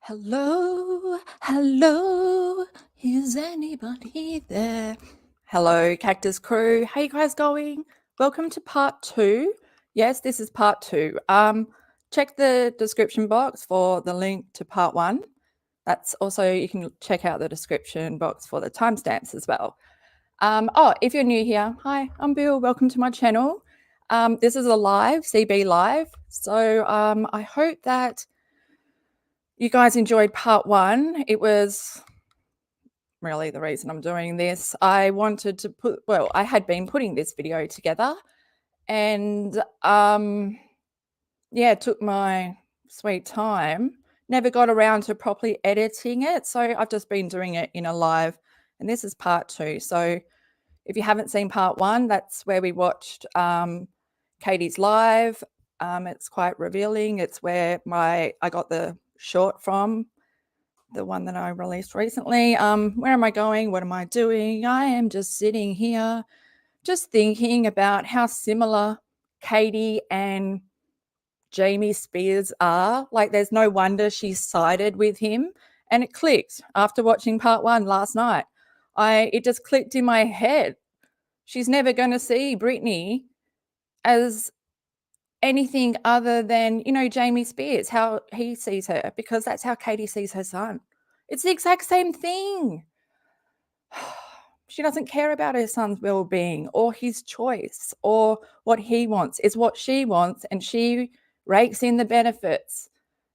Hello, hello, is anybody there? Hello, Cactus crew. How you guys going? Welcome to part 2. Yes, this is part 2. Check the description box for the link to part 1. That's also, you can check out the description box for the timestamps as well. If you're new here, hi, I'm Bill. Welcome to my channel. This is a live, CB live. So I hope that you guys enjoyed part 1. It was really the reason I'm doing this. I wanted to I had been putting this video together and it took my sweet time. Never got around to properly editing it. So I've just been doing it in a live, and this is part 2. So if you haven't seen part 1, that's where we watched Katie's live. It's quite revealing. It's where I got the short from, the one that I released recently. Where am I going? What am I doing? I am just sitting here, just thinking about how similar Katie and Jamie Spears are. Like, there's no wonder she sided with him. And it clicked after watching part 1 last night. It just clicked in my head. She's never going to see Britney as anything other than, Jamie Spears, how he sees her, because that's how Katie sees her son. It's the exact same thing. She doesn't care about her son's well-being or his choice or what he wants. It's what she wants, and she rakes in the benefits,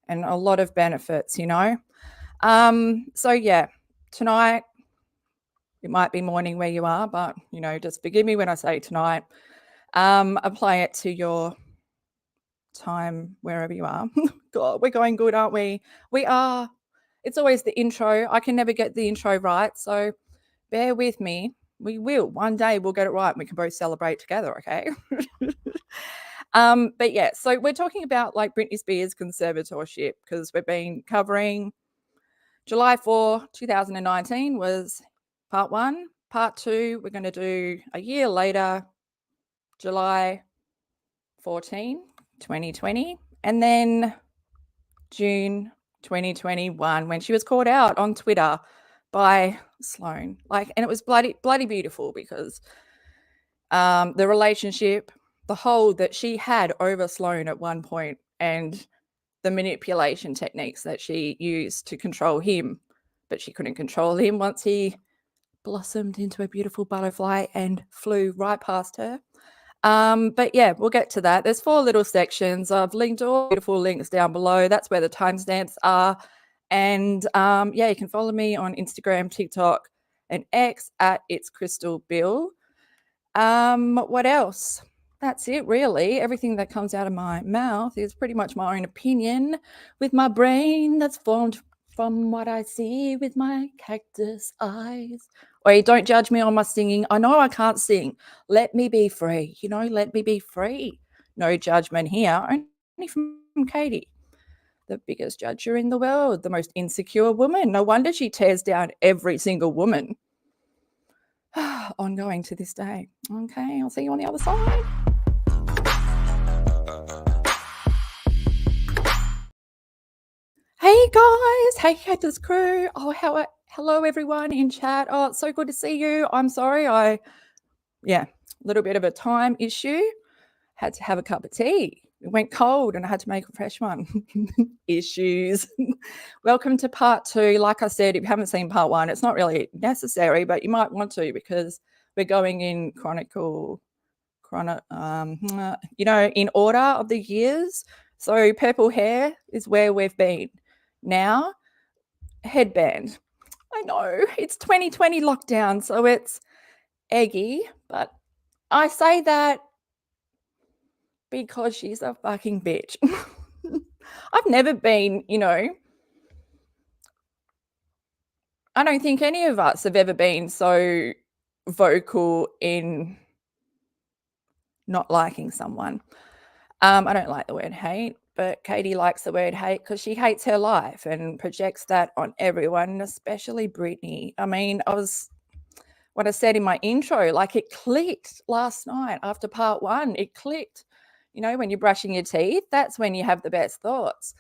and a lot of benefits, tonight, it might be morning where you are, but, just forgive me when I say tonight. Apply it to your time wherever you are. God, we're going good, aren't we? We are. It's always the intro. I can never get the intro right, so bear with me. We will. One day we'll get it right and we can both celebrate together, okay? So we're talking about like Britney Spears' conservatorship, because we've been covering July 4, 2019 was part 1. Part 2, we're going to do a year later, July 14, 2020, and then June 2021, when she was called out on Twitter by Sloan. And it was bloody beautiful, because the relationship, the hold that she had over Sloan at one point, and the manipulation techniques that she used to control him, but she couldn't control him once he blossomed into a beautiful butterfly and flew right past her. We'll get to that. There's 4 little sections. I've linked all beautiful links down below. That's where the timestamps are. And you can follow me on Instagram, TikTok, and X at It's Crystal Bill. What else? That's it, really. Everything that comes out of my mouth is pretty much my own opinion, with my brain that's formed from what I see with my cactus eyes. Wait, don't judge me on my singing. I know I can't sing. Let me be free. Let me be free. No judgment here. Only from Katie, the biggest judger in the world, the most insecure woman. No wonder she tears down every single woman. Ongoing to this day. Okay, I'll see you on the other side. Hey guys, hey Cactus crew. Hello everyone in chat. Oh, it's so good to see you. I'm sorry, a little bit of a time issue. Had to have a cup of tea. It went cold and I had to make a fresh one. Issues. Welcome to part 2. Like I said, if you haven't seen part 1, it's not really necessary, but you might want to, because we're going in in order of the years. So purple hair is where we've been. Now, headband. I know, it's 2020 lockdown, so it's eggy, but I say that because she's a fucking bitch. I've never been, I don't think any of us have ever been so vocal in not liking someone. I don't like the word hate, but Katie likes the word hate because she hates her life and projects that on everyone, especially Britney. I mean, what I said in my intro, like, it clicked last night after part 1. It clicked. When you're brushing your teeth, that's when you have the best thoughts.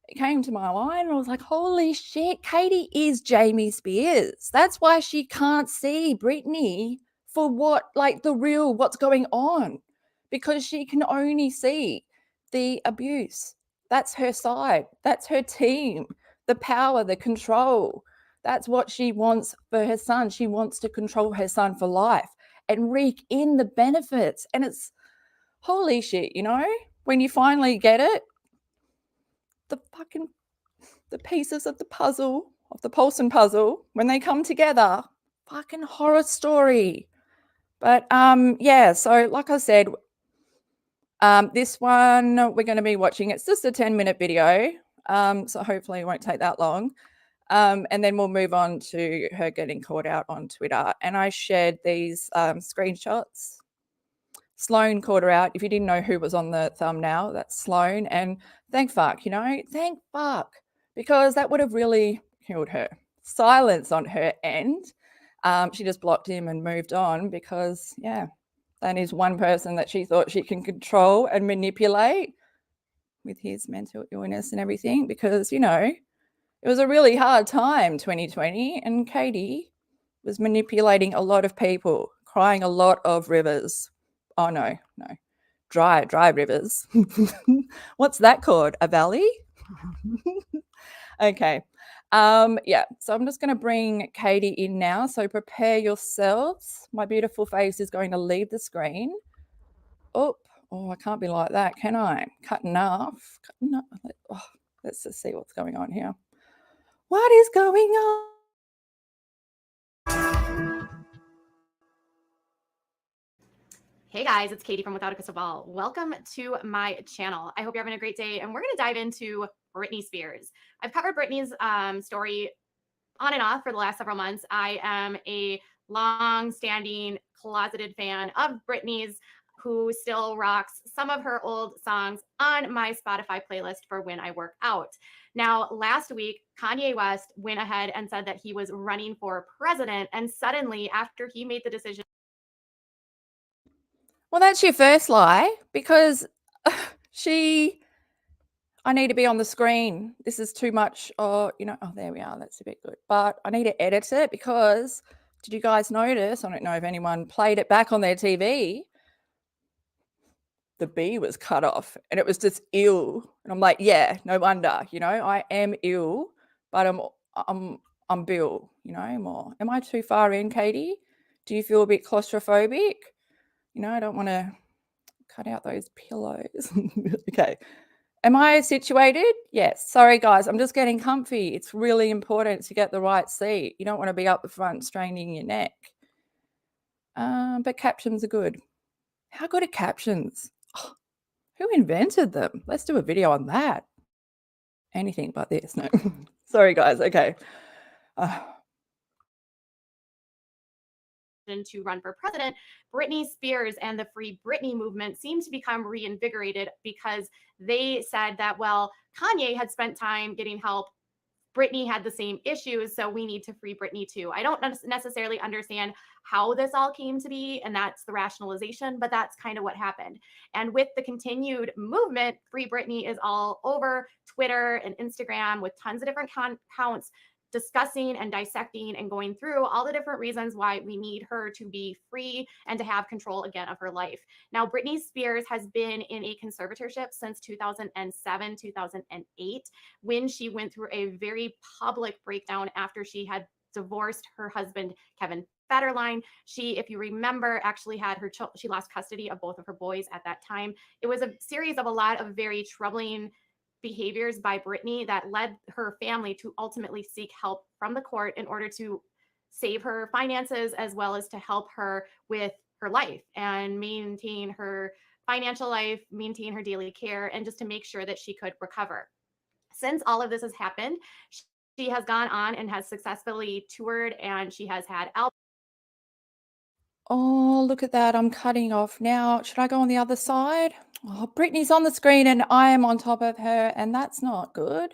it came to my mind and I was like, holy shit, Katie is Jamie Spears. That's why she can't see Britney for what, like the real, what's going on, because she can only see the abuse. That's her side. That's her team, the power, the control. That's what she wants for her son. She wants to control her son for life and reek in the benefits. And it's holy shit, you know, when you finally get it, the pieces of the puzzle, of the Paulson puzzle, when they come together, fucking horror story. But yeah, so like I said, this one we're going to be watching. It's just a 10-minute video, so hopefully it won't take that long. And then we'll move on to her getting called out on Twitter. And I shared these screenshots. Sloan called her out. If you didn't know who was on the thumbnail, that's Sloan. And thank fuck, you know, thank fuck, because that would have really killed her. Silence on her end. She just blocked him and moved on because, yeah, that is one person that she thought she can control and manipulate with his mental illness and everything, because, you know, it was a really hard time, 2020, and Katie was manipulating a lot of people, crying a lot of rivers. Oh, no, dry rivers. What's that called? A valley? Okay. Yeah, so I'm just going to bring Katie in now. So prepare yourselves. My beautiful face is going to leave the screen. Oh, I can't be like that, can I? Cutting off. Oh, let's just see what's going on here. What is going on? Hey guys, it's Katie from WithoutACrystalBall. Welcome to my channel. I hope you're having a great day, and we're going to dive into Britney Spears. I've covered Britney's story on and off for the last several months. I am a long-standing, closeted fan of Britney's, who still rocks some of her old songs on my Spotify playlist for when I work out. Now, last week, Kanye West went ahead and said that he was running for president, and suddenly, after he made the decision. Well, that's your first lie, because I need to be on the screen. This is too much. Oh, you know, oh, there we are. That's a bit good. But I need to edit it because, did you guys notice? I don't know if anyone played it back on their TV. The B was cut off and it was just ill. And I'm like, yeah, no wonder, you know, I am ill, but I'm Bill, you know, more. Am I too far in, Katie? Do you feel a bit claustrophobic? You know, I don't want to cut out those pillows. Okay. Am I situated? Yes. Sorry, guys. I'm just getting comfy. It's really important to get the right seat. You don't want to be up the front straining your neck. But captions are good. How good are captions? Oh, who invented them? Let's do a video on that. Anything but this. No. Sorry, guys. Okay. To run for president, Britney Spears and the Free Britney movement seemed to become reinvigorated because they said that, well, Kanye had spent time getting help. Britney had the same issues, so we need to free Britney too. I don't necessarily understand how this all came to be, and that's the rationalization, but that's kind of what happened. And with the continued movement, Free Britney is all over Twitter and Instagram with tons of different accounts discussing and dissecting and going through all the different reasons why we need her to be free and to have control again of her life. Now, Britney Spears has been in a conservatorship since 2007, 2008, when she went through a very public breakdown after she had divorced her husband, Kevin Federline. She, if you remember, actually had she lost custody of both of her boys at that time. It was a series of a lot of very troubling behaviors by Britney that led her family to ultimately seek help from the court in order to save her finances, as well as to help her with her life and maintain her financial life, maintain her daily care, and just to make sure that she could recover. Since all of this has happened, she has gone on and has successfully toured, and she has had albums. Oh, look at that. I'm cutting off now. Should I go on the other side? Oh, Britney's on the screen and I am on top of her, and that's not good,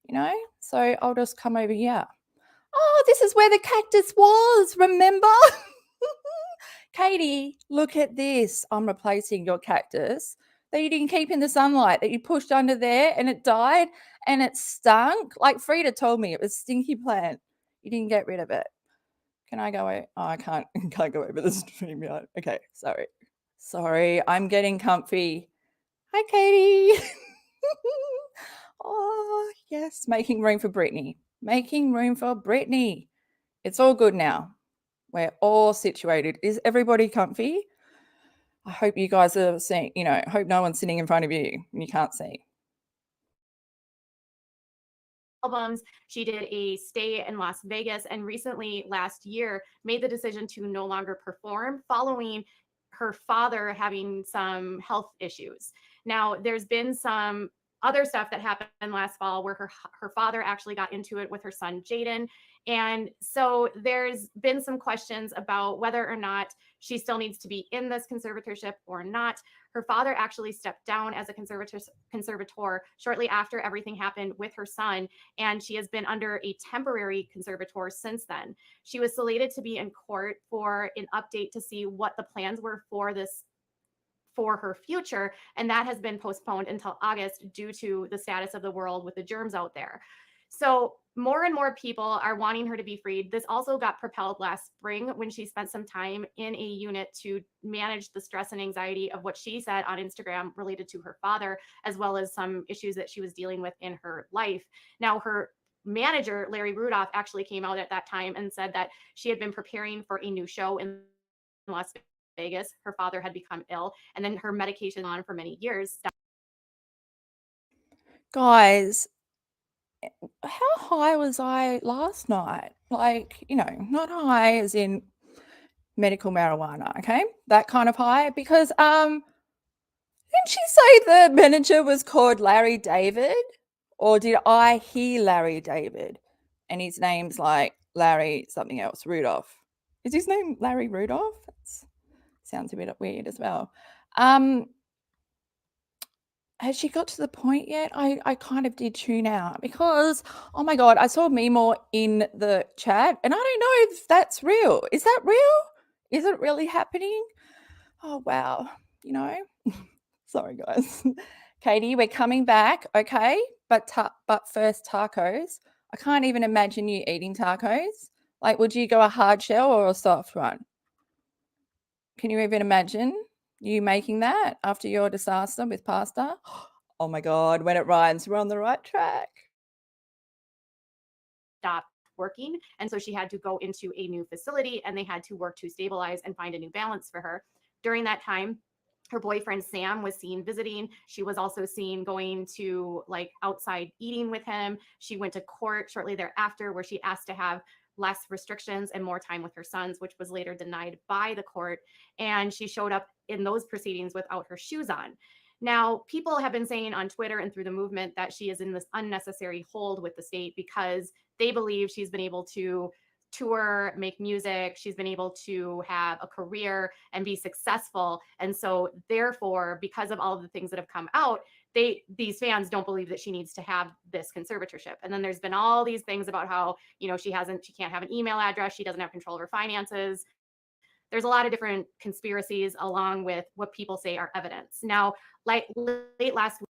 you know? So I'll just come over here. Oh, this is where the cactus was, remember? Katie, look at this. I'm replacing your cactus. that you didn't keep in the sunlight, that you pushed under there and it died and it stunk? Like Frida told me it was stinky plant. You didn't get rid of it. Can I go over? Oh, I can't go over the stream yet. Okay, sorry, I'm getting comfy. Hi, Katie. Oh, yes, making room for Brittney. Making room for Brittney. It's all good now. We're all situated. Is everybody comfy? I hope you guys are seeing, I hope no one's sitting in front of you and you can't see. Albums. She did a stay in Las Vegas and recently last year made the decision to no longer perform following her father having some health issues. Now, there's been some other stuff that happened last fall where her father actually got into it with her son Jaden. And so there's been some questions about whether or not she still needs to be in this conservatorship or not. Her father actually stepped down as a conservator shortly after everything happened with her son, and she has been under a temporary conservator since then. She was slated to be in court for an update to see what the plans were for her future, and that has been postponed until August due to the status of the world with the germs out there. So more and more people are wanting her to be freed. This also got propelled last spring when she spent some time in a unit to manage the stress and anxiety of what she said on Instagram related to her father, as well as some issues that she was dealing with in her life. Now, her manager, Larry Rudolph, actually came out at that time and said that she had been preparing for a new show in Las Vegas. Her father had become ill, and then her medication on for many years. Guys, how high was I last night? Like, not high as in medical marijuana, okay? That kind of high. Because didn't she say the manager was called Larry David? Or did I hear Larry David? And his name's like Larry something else, Rudolph. Is his name Larry Rudolph? That sounds a bit weird as well. Has she got to the point yet? I kind of did tune out because, oh my God, I saw Mimo in the chat and I don't know if that's real. Is that real? Is it really happening? Oh, wow. Sorry, guys. Katie, we're coming back, okay? But first, tacos. I can't even imagine you eating tacos. Like, would you go a hard shell or a soft one? Can you even imagine you making that after your disaster with pasta? Oh my God, when it rhymes, we're on the right track. Stopped working. And so she had to go into a new facility and they had to work to stabilize and find a new balance for her. During that time, her boyfriend Sam was seen visiting. She was also seen going to like outside eating with him. She went to court shortly thereafter where she asked to have less restrictions and more time with her sons, which was later denied by the court. And she showed up in those proceedings without her shoes on. Now, people have been saying on Twitter and through the movement that she is in this unnecessary hold with the state because they believe she's been able to tour, make music, she's been able to have a career and be successful. And so therefore, because of all of the things that have come out, these fans don't believe that she needs to have this conservatorship. And then there's been all these things about how, she can't have an email address, she doesn't have control of her finances. There's a lot of different conspiracies along with what people say are evidence. Now, like late last week.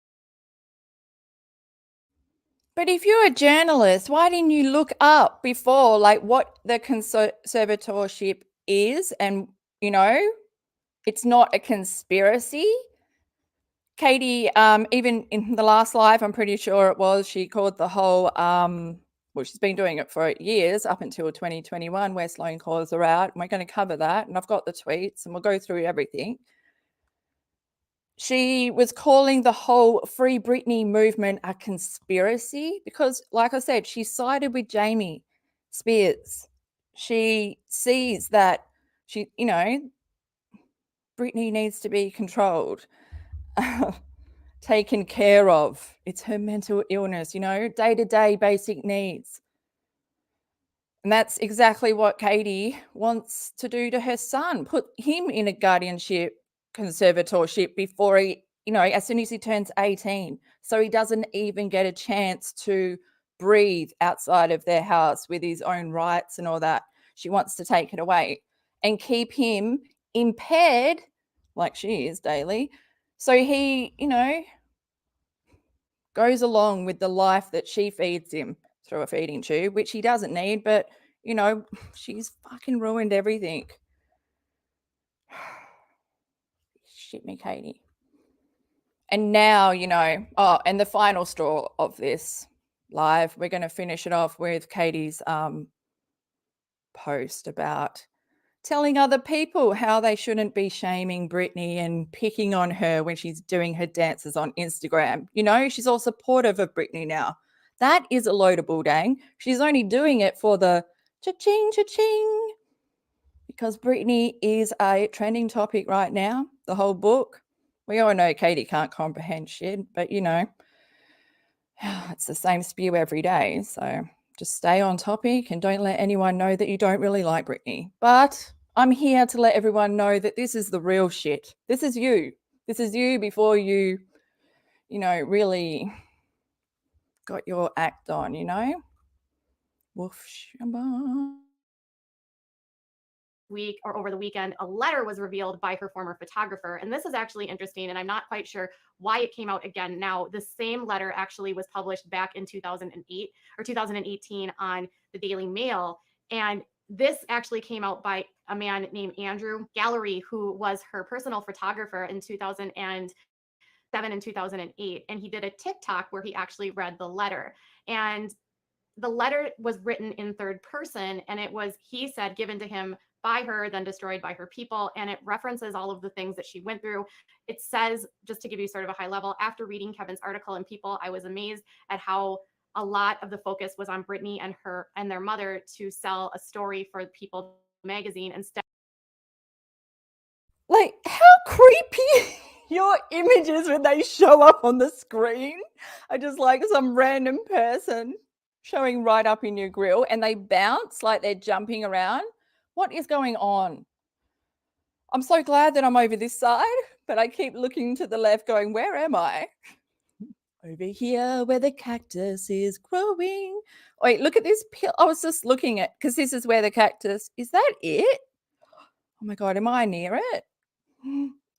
But if you're a journalist, why didn't you look up before, like what the conservatorship is and, it's not a conspiracy? Katie, even in the last live, I'm pretty sure it was, she called the whole, she's been doing it for years up until 2021 where Sloan calls her out. And we're going to cover that. And I've got the tweets and we'll go through everything. She was calling the whole Free Britney movement a conspiracy because, like I said, she sided with Jamie Spears. She sees that Britney needs to be controlled, taken care of. It's her mental illness, day-to-day basic needs. And that's exactly what Katie wants to do to her son, put him in a guardianship conservatorship before he, as soon as he turns 18. So he doesn't even get a chance to breathe outside of their house with his own rights and all that. She wants to take it away and keep him impaired, like she is daily, So he, goes along with the life that she feeds him through a feeding tube, which he doesn't need, but, she's fucking ruined everything. Shit me, Katie. And now, and the final straw of this live, we're going to finish it off with Katie's post about telling other people how they shouldn't be shaming Britney and picking on her when she's doing her dances on Instagram. She's all supportive of Britney now. That is a load of bull dang. She's only doing it for the cha-ching, cha-ching, because Britney is a trending topic right now, the whole book. We all know Katie can't comprehend shit, but it's the same spew every day. So just stay on topic and don't let anyone know that you don't really like Britney. But I'm here to let everyone know that this is the real shit. This is you. This is you before you, really got your act on, Woof, shabba. Week or over the weekend, a letter was revealed by her former photographer. And this is actually interesting, and I'm not quite sure why it came out again now. The same letter actually was published back in 2008 or 2018 on the Daily Mail. And this actually came out by a man named Andrew Gallery, who was her personal photographer in 2007 and 2008. And he did a TikTok where he actually read the letter. And the letter was written in third person, and it was, he said, given to him by her, then destroyed by her people. And it references all of the things that she went through. It says, just to give you sort of a high level, after reading Kevin's article in People, I was amazed at how a lot of the focus was on Britney and her and their mother to sell a story for People magazine instead. Like, how creepy your images when they show up on the screen are just like some random person showing right up in your grill, and they bounce like they're jumping around. What is going on? I'm so glad that I'm over this side, but I keep looking to the left going, where am I? Over here where the cactus is growing. Wait, look at this pill. I was just looking at, because this is where the cactus, is that it? Oh my God, am I near it?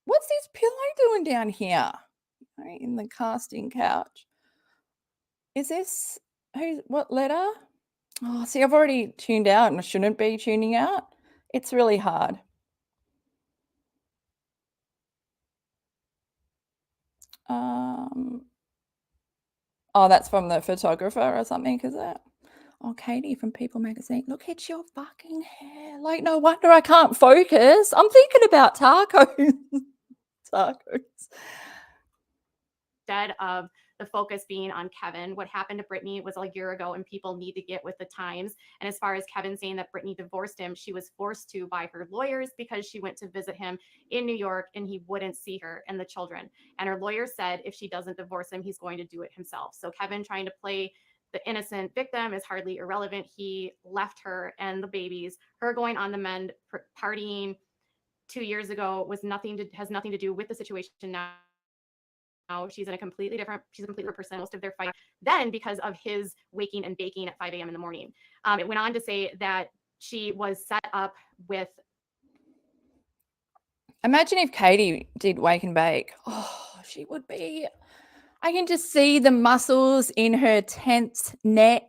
What's this pillow doing down here? In the casting couch. Is this, what letter? Oh, see, I've already tuned out and I shouldn't be tuning out. It's really hard. Oh, that's from the photographer or something, is it? Oh, Katie from People magazine. Look at your fucking hair. Like, no wonder I can't focus. I'm thinking about tacos. Tacos. Instead of the focus being on Kevin. What happened to Britney was a year ago, and people need to get with the times. And as far as Kevin saying that Britney divorced him, she was forced to by her lawyers because she went to visit him in New York and he wouldn't see her and the children. And her lawyer said if she doesn't divorce him, he's going to do it himself. So Kevin trying to play the innocent victim is hardly irrelevant. He left her and the babies. Her going on the mend, partying 2 years ago has nothing to do with the situation now. She's a completely different person. Most of their fight then because of his waking and baking at 5 a.m. in the morning. It went on to say that she was set up with. Imagine if Katie did wake and bake. Oh, she would be. I can just see the muscles in her tense neck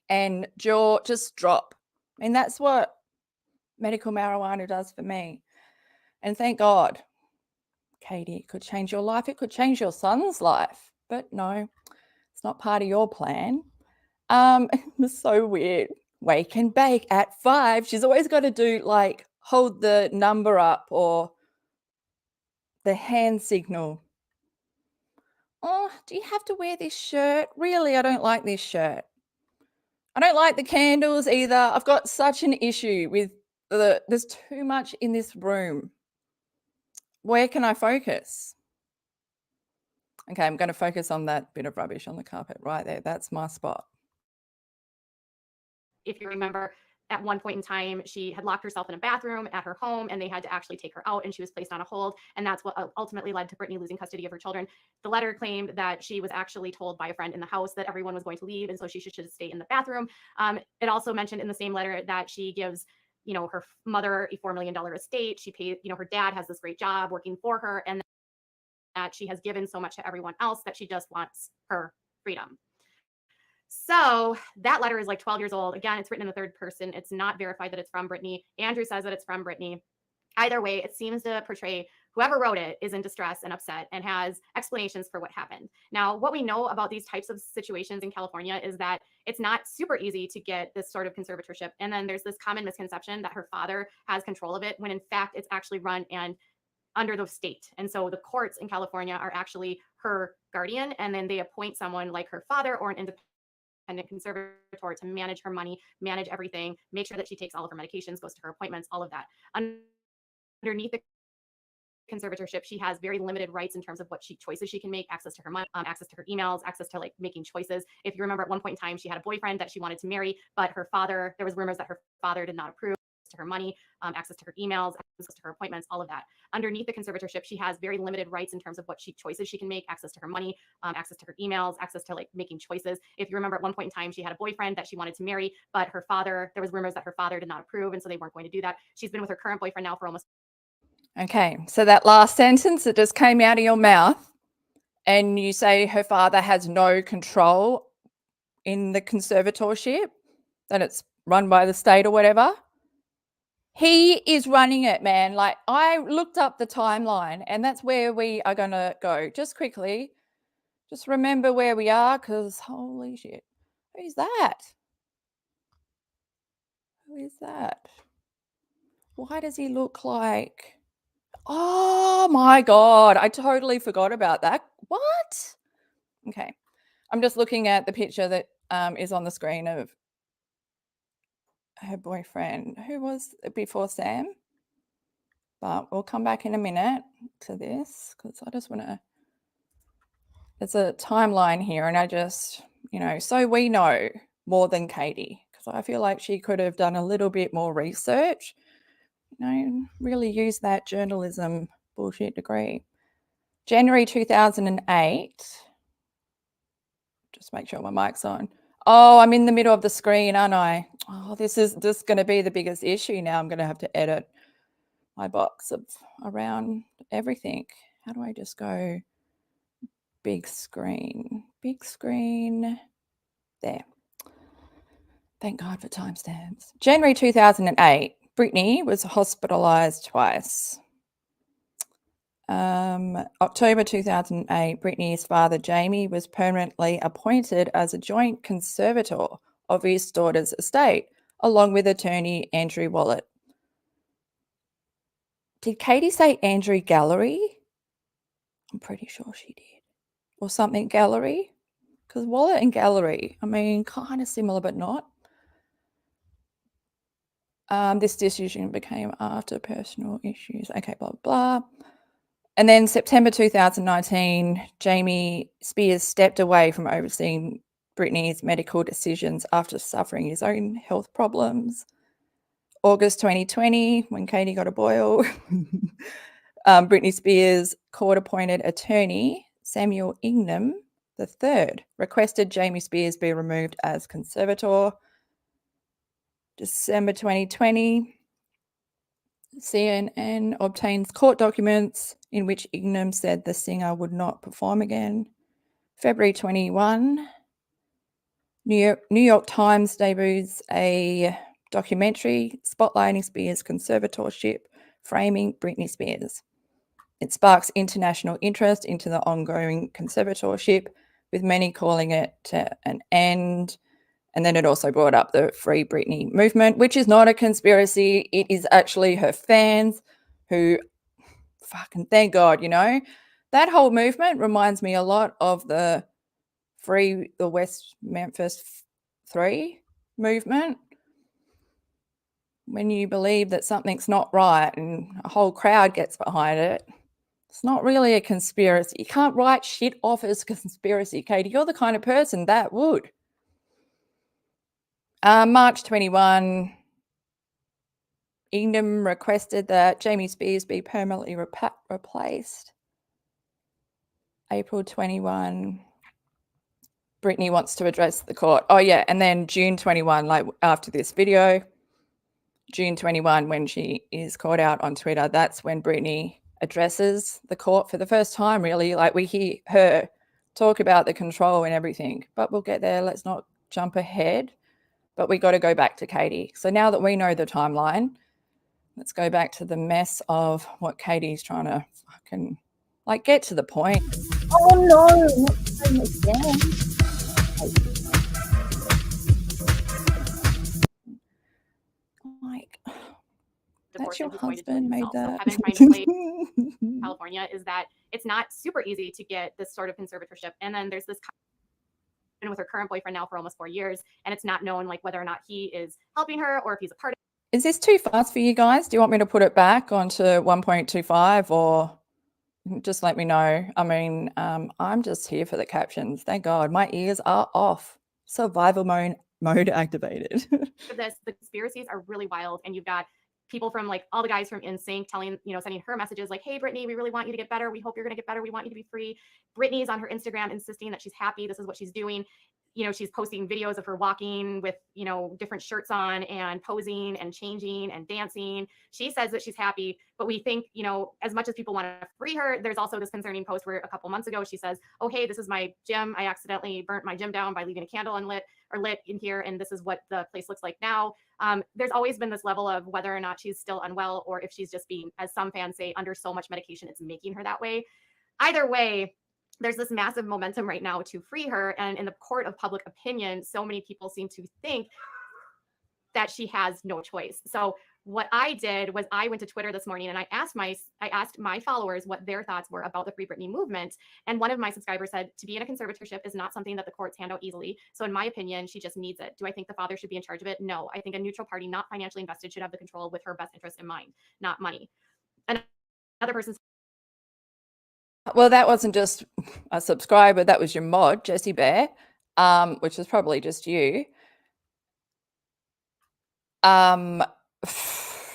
and jaw just drop. And that's what medical marijuana does for me. And thank God, Katie, it could change your life. It could change your son's life. But no, it's not part of your plan. It was so weird. Wake and bake at 5. She's always got to do like hold the number up or the hand signal. Oh, do you have to wear this shirt? Really, I don't like this shirt. I don't like the candles either. I've got such an issue with there's too much in this room. Where can I focus? Okay, I'm going to focus on that bit of rubbish on the carpet right there. That's my spot. If you remember, at one point in time, she had locked herself in a bathroom at her home and they had to actually take her out and she was placed on a hold. And that's what ultimately led to Britney losing custody of her children. The letter claimed that she was actually told by a friend in the house that everyone was going to leave and so she should stay in the bathroom. It also mentioned in the same letter that she gives her mother a $4 million estate. She pays, her dad has this great job working for her. And she has given so much to everyone else that she just wants her freedom. So that letter is like 12 years old. Again, it's written in the third person. It's not verified that it's from Britney. Andrew says that it's from Britney. Either way, it seems to portray whoever wrote it is in distress and upset and has explanations for what happened. Now, what we know about these types of situations in California is that it's not super easy to get this sort of conservatorship. And then there's this common misconception that her father has control of it, when in fact it's actually run and under the state. And so the courts in California are actually her guardian, and then they appoint someone like her father or an independent conservator to manage her money, manage everything, make sure that she takes all of her medications, goes to her appointments, all of that. Underneath the conservatorship, she has very limited rights in terms of what choices she can make, access to her money, access to her emails, access to like making choices. If you remember, at one point in time, she had a boyfriend that she wanted to marry, but her father, there was rumors that her father did not approve. To her money, access to her emails, access to her appointments, all of that. Underneath the conservatorship, she has very limited rights in terms of what choices she can make, access to her money, access to her emails, access to like making choices. If you remember, at one point in time, she had a boyfriend that she wanted to marry, but her father, there was rumors that her father did not approve, and so they weren't going to do that. She's been with her current boyfriend now for almost. Okay, so that last sentence that just came out of your mouth, and you say her father has no control in the conservatorship, that it's run by the state or whatever. He is running it, man. Like, I looked up the timeline, and that's where we are going to go. Just quickly, just remember where we are, because holy shit. Who's that? Who is that? Why does he look like... Oh my God, I totally forgot about that. What? Okay. I'm just looking at the picture that is on the screen of her boyfriend, who was before Sam. But we'll come back in a minute to this, because I just want to... There's a timeline here, and I just, so we know more than Katie, because I feel like she could have done a little bit more research, really use that journalism bullshit degree. January 2008. Just make sure my mic's on. Oh, I'm in the middle of the screen, aren't I? Oh, this is just going to be the biggest issue now. I'm going to have to edit my box around everything. How do I just go big screen? Big screen. There. Thank God for timestamps. January 2008, Britney was hospitalized twice. October 2008, Britney's father, Jamie, was permanently appointed as a joint conservator of his daughter's estate, along with attorney Andrew Wallet. Did Katie say Andrew Gallery? I'm pretty sure she did. Or something Gallery? Because Wallet and Gallery, kind of similar, but not. This decision became after personal issues. Okay, blah, blah. And then September 2019, Jamie Spears stepped away from overseeing Britney's medical decisions after suffering his own health problems. August 2020, when Katie got a boil, Britney Spears' court-appointed attorney, Samuel Ingham III, requested Jamie Spears be removed as conservator. December 2020, CNN obtains court documents in which Ingham said the singer would not perform again. February 21, New York Times debuts a documentary spotlighting Spears' conservatorship, framing Britney Spears. It sparks international interest into the ongoing conservatorship, with many calling it to an end. And then it also brought up the Free Britney movement, which is not a conspiracy. It is actually her fans who, fucking thank God, that whole movement reminds me a lot of the Free the West Memphis 3 movement. When you believe that something's not right and a whole crowd gets behind it, it's not really a conspiracy. You can't write shit off as a conspiracy, Katie. You're the kind of person that would. March 21, Ingham requested that Jamie Spears be permanently replaced. April 21, Britney wants to address the court. Oh, yeah, and then June 21, like after this video, June 21, when she is caught out on Twitter, that's when Britney addresses the court for the first time, really. Like, we hear her talk about the control and everything, but we'll get there. Let's not jump ahead, but we got to go back to Katie. So now that we know the timeline, let's go back to the mess of what Katie's trying to fucking, like, get to the point. Oh no, not saying again. Like, that's your husband made that. So Kevin trying to play California is that it's not super easy to get this sort of conservatorship. And then there's this with her current boyfriend now for almost 4 years, and it's not known like whether or not he is helping her or if he's a part of it. Is this too fast for you guys? Do you want me to put it back onto 1.25 or just let me know? I mean, I'm just here for the captions. Thank God my ears are off. Survival mode activated. The conspiracies are really wild, and you've got people from like all the guys from NSYNC telling, sending her messages like, hey, Britney, we really want you to get better. We hope you're going to get better. We want you to be free. Britney's on her Instagram insisting that she's happy. This is what she's doing. She's posting videos of her walking with, different shirts on and posing and changing and dancing. She says that she's happy, but we think, as much as people want to free her, there's also this concerning post where a couple months ago, she says, oh, hey, this is my gym. I accidentally burnt my gym down by leaving a candle lit in here. And this is what the place looks like now. There's always been this level of whether or not she's still unwell or if she's just being, as some fans say, under so much medication, it's making her that way. Either way, there's this massive momentum right now to free her. And in the court of public opinion, so many people seem to think that she has no choice. So what I did was I went to Twitter this morning and I asked my followers what their thoughts were about the Free Britney movement. And one of my subscribers said, to be in a conservatorship is not something that the courts hand out easily. So in my opinion, she just needs it. Do I think the father should be in charge of it? No, I think a neutral party, not financially invested, should have the control with her best interest in mind, not money. And another person. Well, that wasn't just a subscriber, that was your mod, Jessie Bear, which was probably just you.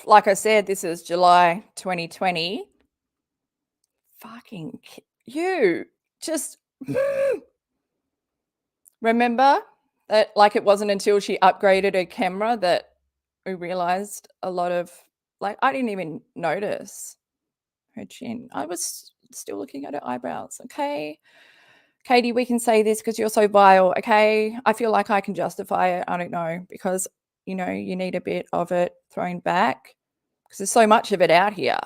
Like I said, this is July 2020. Fucking you just remember that, like, it wasn't until she upgraded her camera that we realized a lot of, like, I didn't even notice her chin. I was still looking at her eyebrows. Okay, Katie, we can say this because you're so vile. Okay, I feel like I can justify it. I don't know, because you need a bit of it thrown back because there's so much of it out here.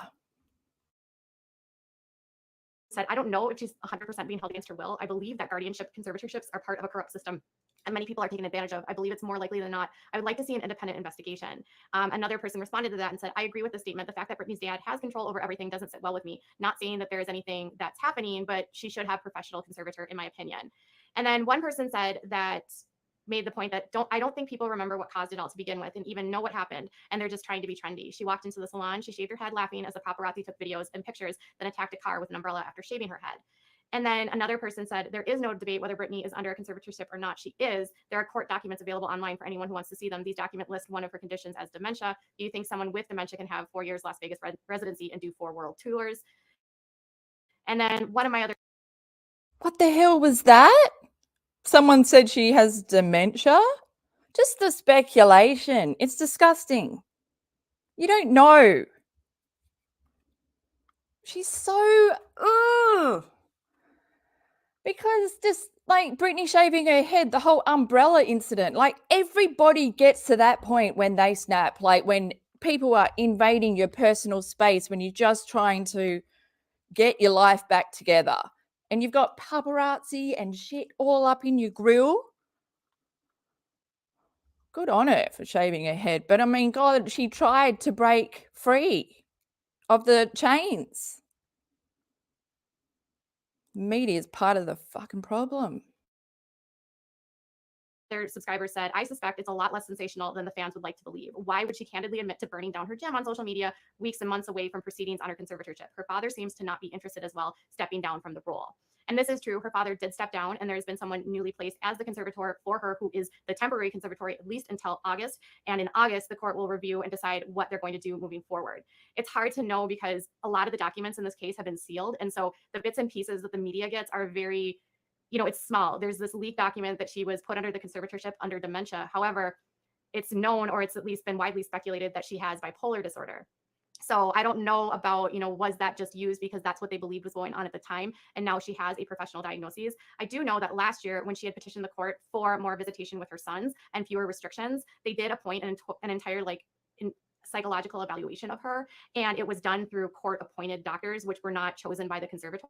Said, I don't know if she's 100% being held against her will. I believe that guardianship conservatorships are part of a corrupt system and many people are taken advantage of. I believe it's more likely than not. I would like to see an independent investigation. Another person responded to that and said, I agree with the statement. The fact that Britney's dad has control over everything doesn't sit well with me. Not saying that there is anything that's happening, but she should have professional conservator, in my opinion. And then one person said that made the point that I don't think people remember what caused it all to begin with and even know what happened. And they're just trying to be trendy. She walked into the salon, she shaved her head laughing as the paparazzi took videos and pictures, then attacked a car with an umbrella after shaving her head. And then another person said, there is no debate whether Britney is under a conservatorship or not. She is. There are court documents available online for anyone who wants to see them. These documents list one of her conditions as dementia. Do you think someone with dementia can have 4 years Las Vegas residency and do 4 world tours? And then one of my other... What the hell was that? Someone said she has dementia? Just the speculation. It's disgusting. You don't know. She's so... ugh. Because just like Britney shaving her head, the whole umbrella incident, like everybody gets to that point when they snap, like when people are invading your personal space, when you're just trying to get your life back together and you've got paparazzi and shit all up in your grill. Good on her for shaving her head. But I mean, God, she tried to break free of the chains. Media is part of the fucking problem. Their subscriber said, I suspect it's a lot less sensational than the fans would like to believe. Why would she candidly admit to burning down her gym on social media weeks and months away from proceedings on her conservatorship? Her father seems to not be interested as well, stepping down from the role. And this is true. Her father did step down, and there's been someone newly placed as the conservator for her, who is the temporary conservator, at least until August. And in August, the court will review and decide what they're going to do moving forward. It's hard to know because a lot of the documents in this case have been sealed. And so the bits and pieces that the media gets are very, it's small. There's this leaked document that she was put under the conservatorship under dementia. However, it's known, or it's at least been widely speculated, that she has bipolar disorder. So I don't know about, was that just used because that's what they believed was going on at the time, and now she has a professional diagnosis. I do know that last year when she had petitioned the court for more visitation with her sons and fewer restrictions, they did appoint an entire psychological evaluation of her, and it was done through court appointed doctors, which were not chosen by the conservator.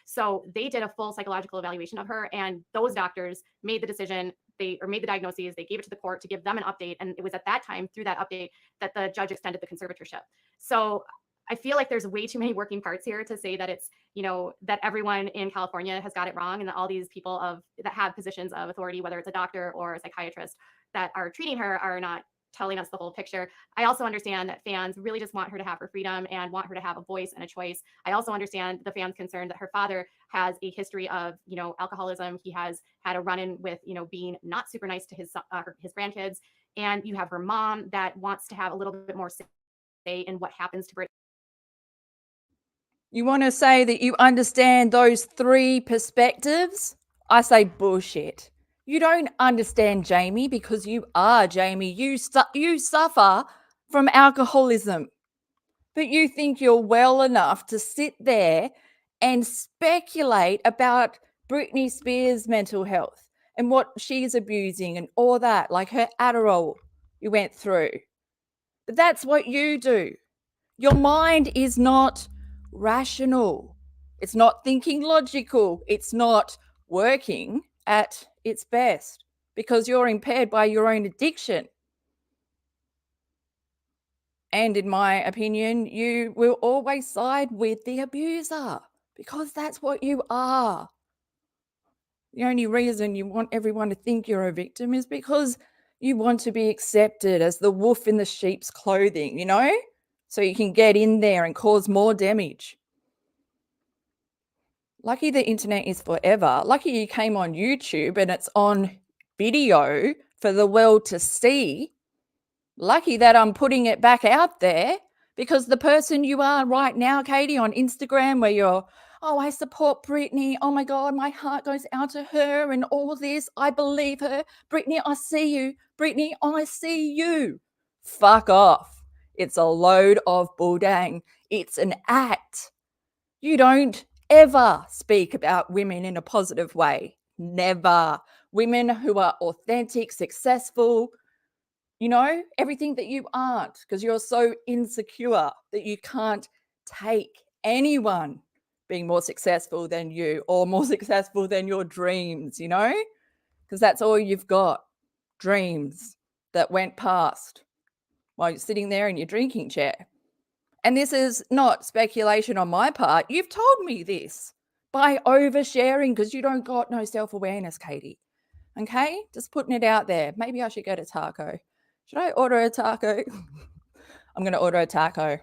So they did a full psychological evaluation of her, and those doctors made the decision, made the diagnoses, they gave it to the court to give them an update. And it was at that time, through that update, that the judge extended the conservatorship. So I feel like there's way too many working parts here to say that it's, that everyone in California has got it wrong, and that all these people that have positions of authority, whether it's a doctor or a psychiatrist, that are treating her are not telling us the whole picture. I also understand that fans really just want her to have her freedom and want her to have a voice and a choice. I also understand the fans' concern that her father has a history of, alcoholism. He has had a run-in with, being not super nice to his grandkids. And you have her mom that wants to have a little bit more say in what happens to Britney. You want to say that you understand those three perspectives? I say bullshit. You don't understand Jamie because you are Jamie. You suffer from alcoholism. But you think you're well enough to sit there and speculate about Britney Spears' mental health and what she's abusing and all that, like her Adderall you went through. But that's what you do. Your mind is not rational. It's not thinking logical. It's not working at its best because you're impaired by your own addiction. And in my opinion, you will always side with the abuser because that's what you are. The only reason you want everyone to think you're a victim is because you want to be accepted as the wolf in the sheep's clothing, so you can get in there and cause more damage. Lucky the internet is forever. Lucky you came on YouTube and it's on video for the world to see. Lucky that I'm putting it back out there, because the person you are right now, Katie, on Instagram, where you're, oh, I support Britney. Oh my God, my heart goes out to her and all this. I believe her. Britney, I see you. Britney, I see you. Fuck off. It's a load of bulldang. It's an act. You don't ever speak about women in a positive way. Never. Women who are authentic, successful, everything that you aren't, because you're so insecure that you can't take anyone being more successful than you or more successful than your dreams, because that's all you've got. Dreams that went past while you're sitting there in your drinking chair. And this is not speculation on my part. You've told me this by oversharing because you don't got no self-awareness, Katie. Okay? Just putting it out there. Maybe I should get a taco. Should I order a taco? I'm going to order a taco.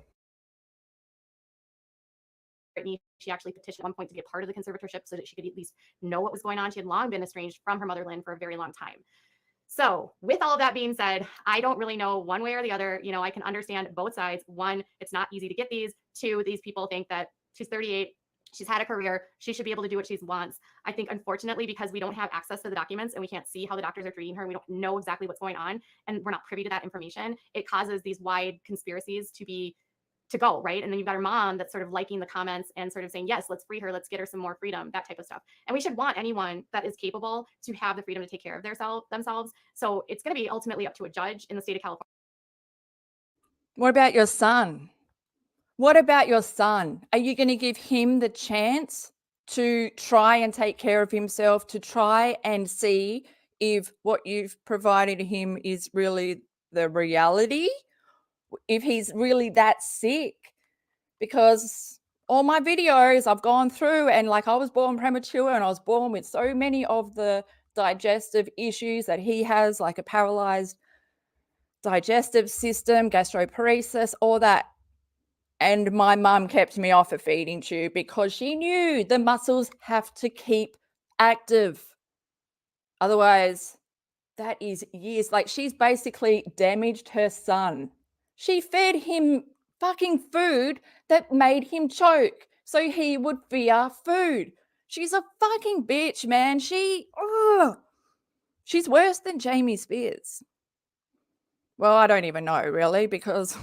Britney, she actually petitioned at one point to be a part of the conservatorship so that she could at least know what was going on. She had long been estranged from her mother, Lynn, for a very long time. So with all of that being said, I don't really know one way or the other. I can understand both sides. One, it's not easy to get these. Two, these people think that she's 38. She's had a career. She should be able to do what she wants. I think, unfortunately, because we don't have access to the documents and we can't see how the doctors are treating her, we don't know exactly what's going on, and we're not privy to that information, it causes these wide conspiracies to go, right? And then you've got her mom that's sort of liking the comments and sort of saying, yes, let's free her, let's get her some more freedom, that type of stuff. And we should want anyone that is capable to have the freedom to take care of themselves. So it's going to be ultimately up to a judge in the state of California. What about your son? What about your son? Are you going to give him the chance to try and take care of himself, to try and see if what you've provided him is really the reality? If he's really that sick? Because all my videos I've gone through, and I was born premature and I was born with so many of the digestive issues that he has, like a paralyzed digestive system, gastroparesis, all that. And my mum kept me off a feeding tube because she knew the muscles have to keep active. Otherwise, that is years. She's basically damaged her son. She fed him fucking food that made him choke so he would fear food. She's a fucking bitch, man. She's worse than Jamie Spears. Well, I don't even know, really, because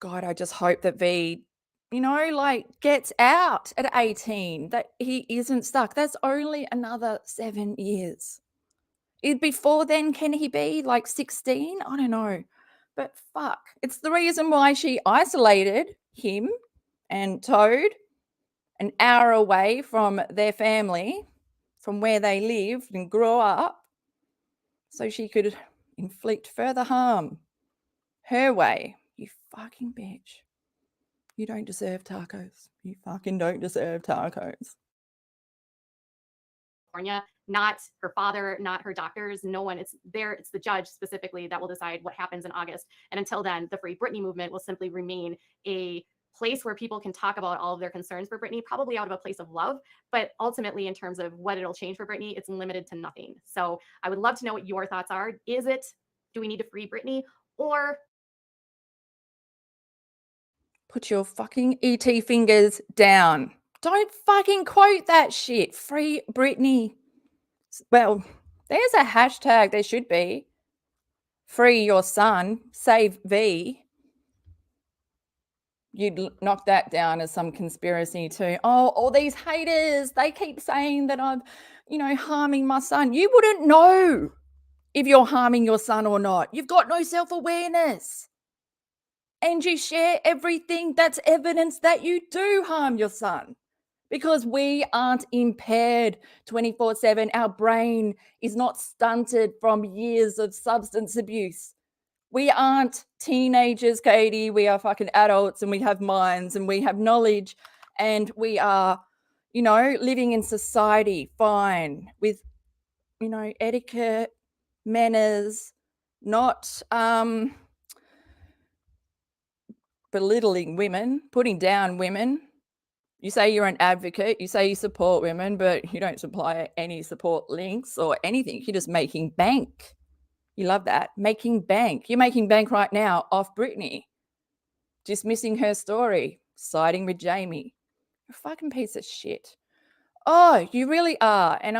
God, I just hope that V, like gets out at 18, that he isn't stuck. That's only another 7 years. Before then, can he be like 16? I don't know. But fuck, it's the reason why she isolated him and Toad an hour away from their family, from where they lived and grew up, so she could inflict further harm her way. You fucking bitch. You don't deserve tacos. You fucking don't deserve tacos. Not her father, not her doctors, no one. It's the judge specifically that will decide what happens in August. And until then, the Free Britney movement will simply remain a place where people can talk about all of their concerns for Britney, probably out of a place of love. But ultimately, in terms of what it'll change for Britney, it's limited to nothing. So I would love to know what your thoughts are. Do we need to free Britney, or put your fucking ET fingers down? Don't fucking quote that shit. Free Britney. Well, there's a hashtag. There should be. Free your son. Save V. You'd knock that down as some conspiracy too. Oh, all these haters, they keep saying that I'm, harming my son. You wouldn't know if you're harming your son or not. You've got no self-awareness. And you share everything that's evidence that you do harm your son, because we aren't impaired 24/7. Our brain is not stunted from years of substance abuse. We aren't teenagers, Katie. We are fucking adults, and we have minds, and we have knowledge, and we are, living in society fine with, etiquette, manners, not belittling women, putting down women. You say you're an advocate, you say you support women, but you don't supply any support links or anything. You're just making bank. You love that. Making bank. You're making bank right now off Britney. Dismissing her story. Siding with Jamie. You're a fucking piece of shit. Oh, you really are. And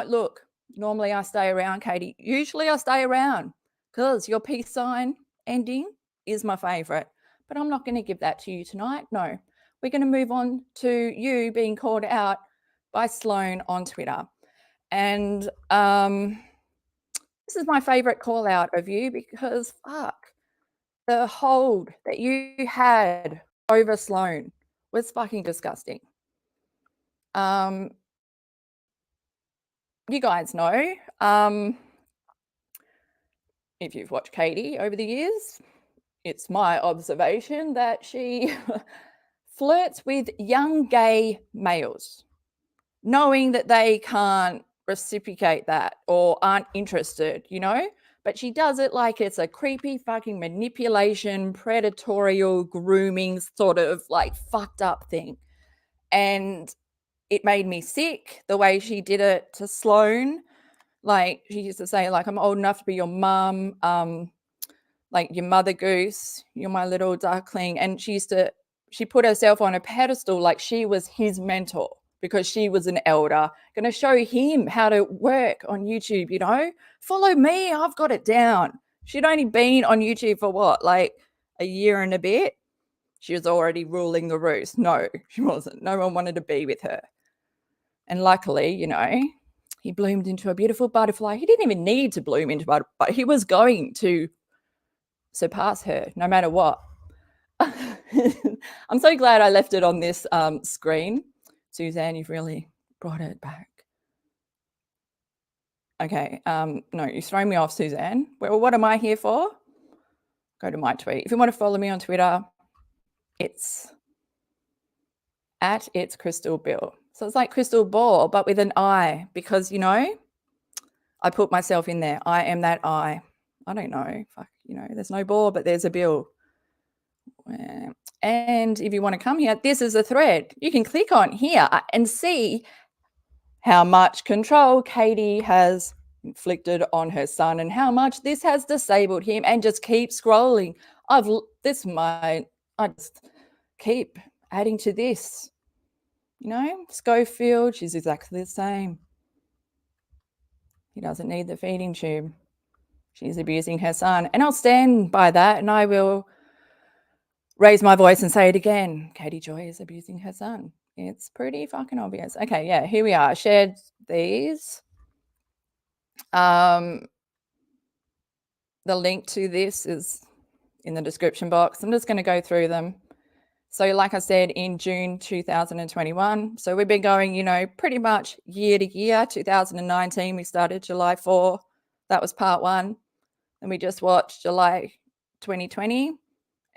look, normally I stay around, Katie. Usually I stay around because your peace sign ending is my favorite. But I'm not going to give that to you tonight. No. We're going to move on to you being called out by Sloan on Twitter. And this is my favorite call out of you, because fuck, the hold that you had over Sloan was fucking disgusting. You guys know, if you've watched Katie over the years, it's my observation that she flirts with young gay males, knowing that they can't reciprocate that or aren't interested, but she does it like it's a creepy fucking manipulation, predatorial, grooming sort of like fucked up thing. And it made me sick the way she did it to Sloan. Like, she used to say, like, I'm old enough to be your mum, like your mother goose, you're my little duckling. And she put herself on a pedestal like she was his mentor, because she was an elder, going to show him how to work on YouTube, Follow me, I've got it down. She'd only been on YouTube for what, like a year and a bit? She was already ruling the roost. No, she wasn't. No one wanted to be with her. And luckily, he bloomed into a beautiful butterfly. He didn't even need to bloom into a butterfly, but he was going to surpass her no matter what. I'm so glad I left it on this screen. Suzanne, you've really brought it back. Okay, no, you've thrown me off, Suzanne. Well, what am I here for? Go to my tweet. If you want to follow me on Twitter, it's @It'sCrystalBill. So it's like crystal ball, but with an I, because, I put myself in there. I am that I. I don't know. Fuck, there's no ball, but there's a bill. And if you want to come here, this is a thread. You can click on here and see how much control Katie has inflicted on her son and how much this has disabled him, and just keep scrolling. I just keep adding to this. Schofield, she's exactly the same. He doesn't need the feeding tube. She's abusing her son. And I'll stand by that, and I will raise my voice and say it again. Katie Joy is abusing her son. It's pretty fucking obvious. Okay, yeah, here we are. Shared these. The link to this is in the description box. I'm just going to go through them. So like I said, in June 2021, so we've been going, you know, pretty much year to year. 2019, we started July 4. That was part 1. And we just watched July 2020.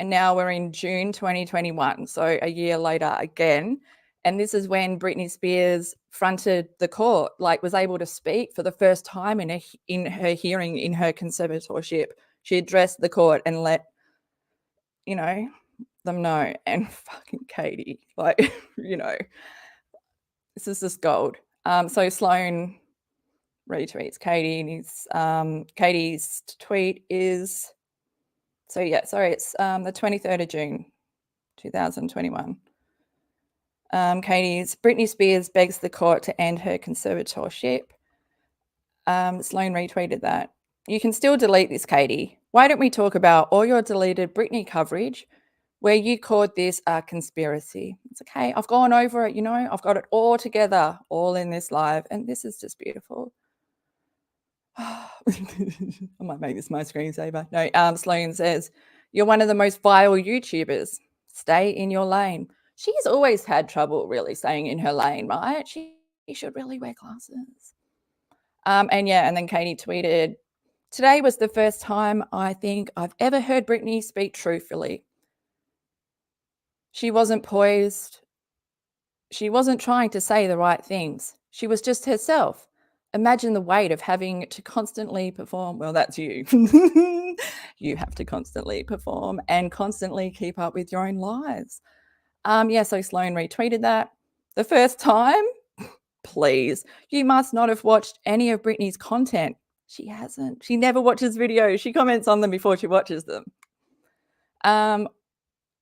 And now we're in June 2021. So a year later again. And this is when Britney Spears fronted the court, like was able to speak for the first time in her hearing in her conservatorship. She addressed the court and let, you know, them know. And fucking Katie, like, you know, this is just gold. So Sloan retweets Katie, and his Katie's tweet is, so yeah, sorry, it's the 23rd of June 2021. Katie's Britney Spears begs the court to end her conservatorship. Sloan retweeted that. You can still delete this, Katie. Why don't we talk about all your deleted Britney coverage where you called this a conspiracy? It's okay. I've gone over it, you know. I've got it all together, all in this live. And this is just beautiful. I might make this my screensaver. No, Sloan says, you're one of the most vile YouTubers. Stay in your lane. She's always had trouble really staying in her lane, right? She should really wear glasses. And yeah, and then Katie tweeted, today was the first time I think I've ever heard Britney speak truthfully. She wasn't poised. She wasn't trying to say the right things. She was just herself. Imagine the weight of having to constantly perform. Well, that's you. You have to constantly perform and constantly keep up with your own lies. Yeah, so Sloan retweeted that. The first time, please, you must not have watched any of Britney's content. She hasn't. She never watches videos. She comments on them before she watches them.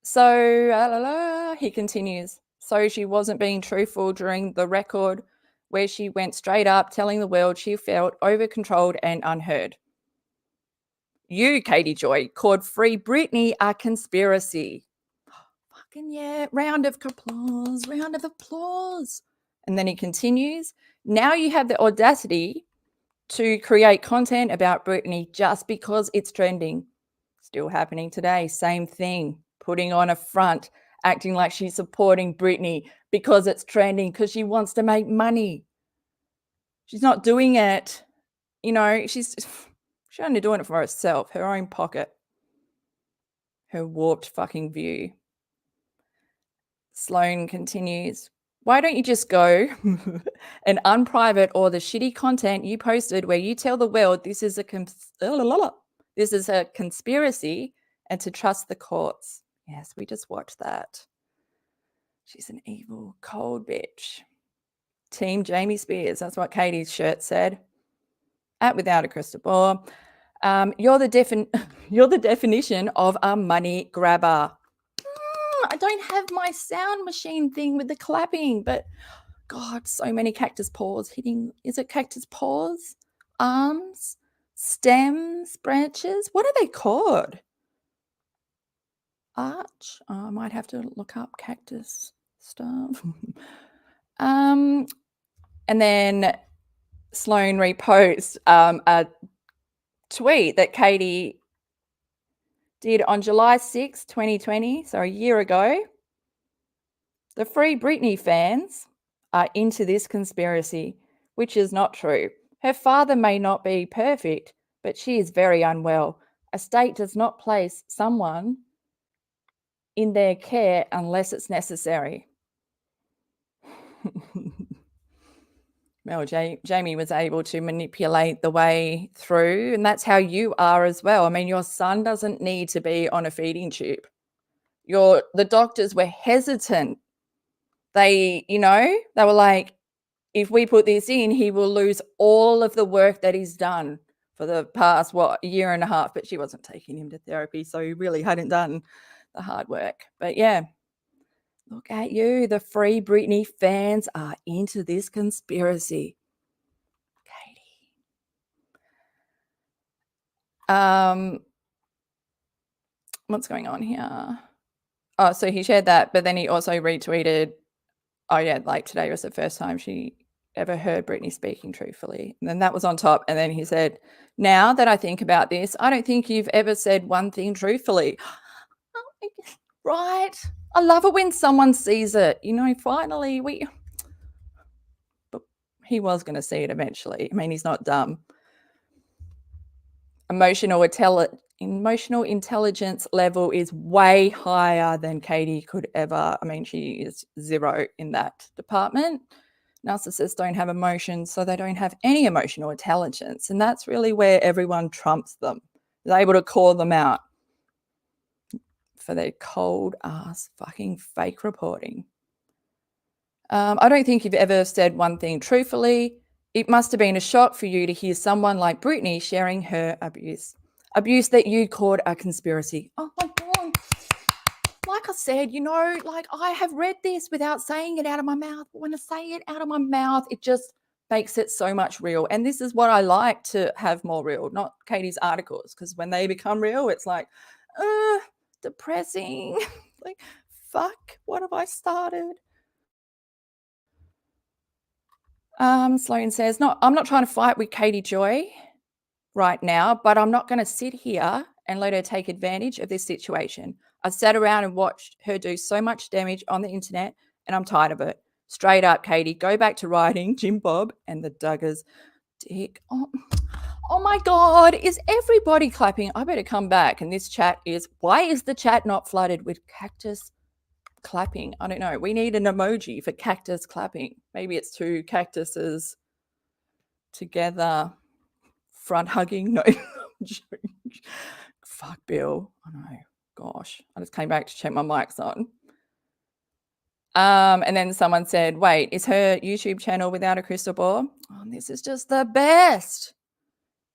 So he continues. So she wasn't being truthful during the record where she went straight up telling the world she felt over-controlled and unheard. You, Katie Joy, called Free Britney a conspiracy. Fucking yeah, round of applause, round of applause. And then he continues, now you have the audacity to create content about Britney just because it's trending. Still happening today, same thing. Putting on a front, acting like she's supporting Britney because it's trending, because she wants to make money. She's not doing it. You know, she's only doing it for herself, her own pocket, her warped fucking view. Sloan continues, why don't you just go and unprivate all the shitty content you posted where you tell the world this is a conspiracy and to trust the courts? Yes, we just watched that. She's an evil, cold bitch. Team Jamie Spears. That's what Katie's shirt said. At WithoutACrystalBall. You're the definition of a money grabber. I don't have my sound machine thing with the clapping, but God, so many cactus paws hitting. Is it cactus paws? Arms? Stems? Branches? What are they called? Arch? Oh, I might have to look up cactus stuff. And then Sloan reposts a tweet that Katie did on July 6, 2020, so a year ago. The Free Britney fans are into this conspiracy, which is not true. Her father may not be perfect, but she is very unwell. A state does not place someone in their care unless it's necessary. Well, Jamie was able to manipulate the way through, and that's how you are as well. I mean, your son doesn't need to be on a feeding tube. The doctors were hesitant. They were like, if we put this in, he will lose all of the work that he's done for the past, year and a half. But she wasn't taking him to therapy, so he really hadn't done the hard work. But yeah, look at you. The Free Britney fans are into this conspiracy. Katie. What's going on here? Oh, so he shared that, but then he also retweeted, oh yeah, like today was the first time she ever heard Britney speaking truthfully. And then that was on top. And then he said, now that I think about this, I don't think you've ever said one thing truthfully. Right? I love it when someone sees it. You know, finally but he was going to see it eventually. I mean, he's not dumb. Emotional intelligence level is way higher than Katie could ever. I mean, she is 0 in that department. Narcissists don't have emotions, so they don't have any emotional intelligence. And that's really where everyone trumps them. They're able to call them out for their cold ass fucking fake reporting. I don't think you've ever said one thing truthfully. It must have been a shock for you to hear someone like Britney sharing her abuse that you called a conspiracy. Oh my God. Like I said, you know, like I have read this without saying it out of my mouth. But when I say it out of my mouth, it just makes it so much real. And this is what I like to have more real, not Katie's articles, because when they become real, it's like, depressing. Like, fuck, what have I started? Sloan says, no, I'm not trying to fight with Katie Joy right now, but I'm not going to sit here and let her take advantage of this situation. I've sat around and watched her do so much damage on the internet, and I'm tired of it. Straight up, Katie, go back to writing Jim Bob and the Duggars. Dick. Oh my God, is everybody clapping? I better come back. And this chat is, why is the chat not flooded with Cactus clapping? I don't know. We need an emoji for Cactus clapping. Maybe it's 2 cactuses together front hugging. No. Fuck Bill. I know. Gosh. I just came back to check my mic's on. And then someone said, wait, is her YouTube channel Without a Crystal Ball? Oh, this is just the best.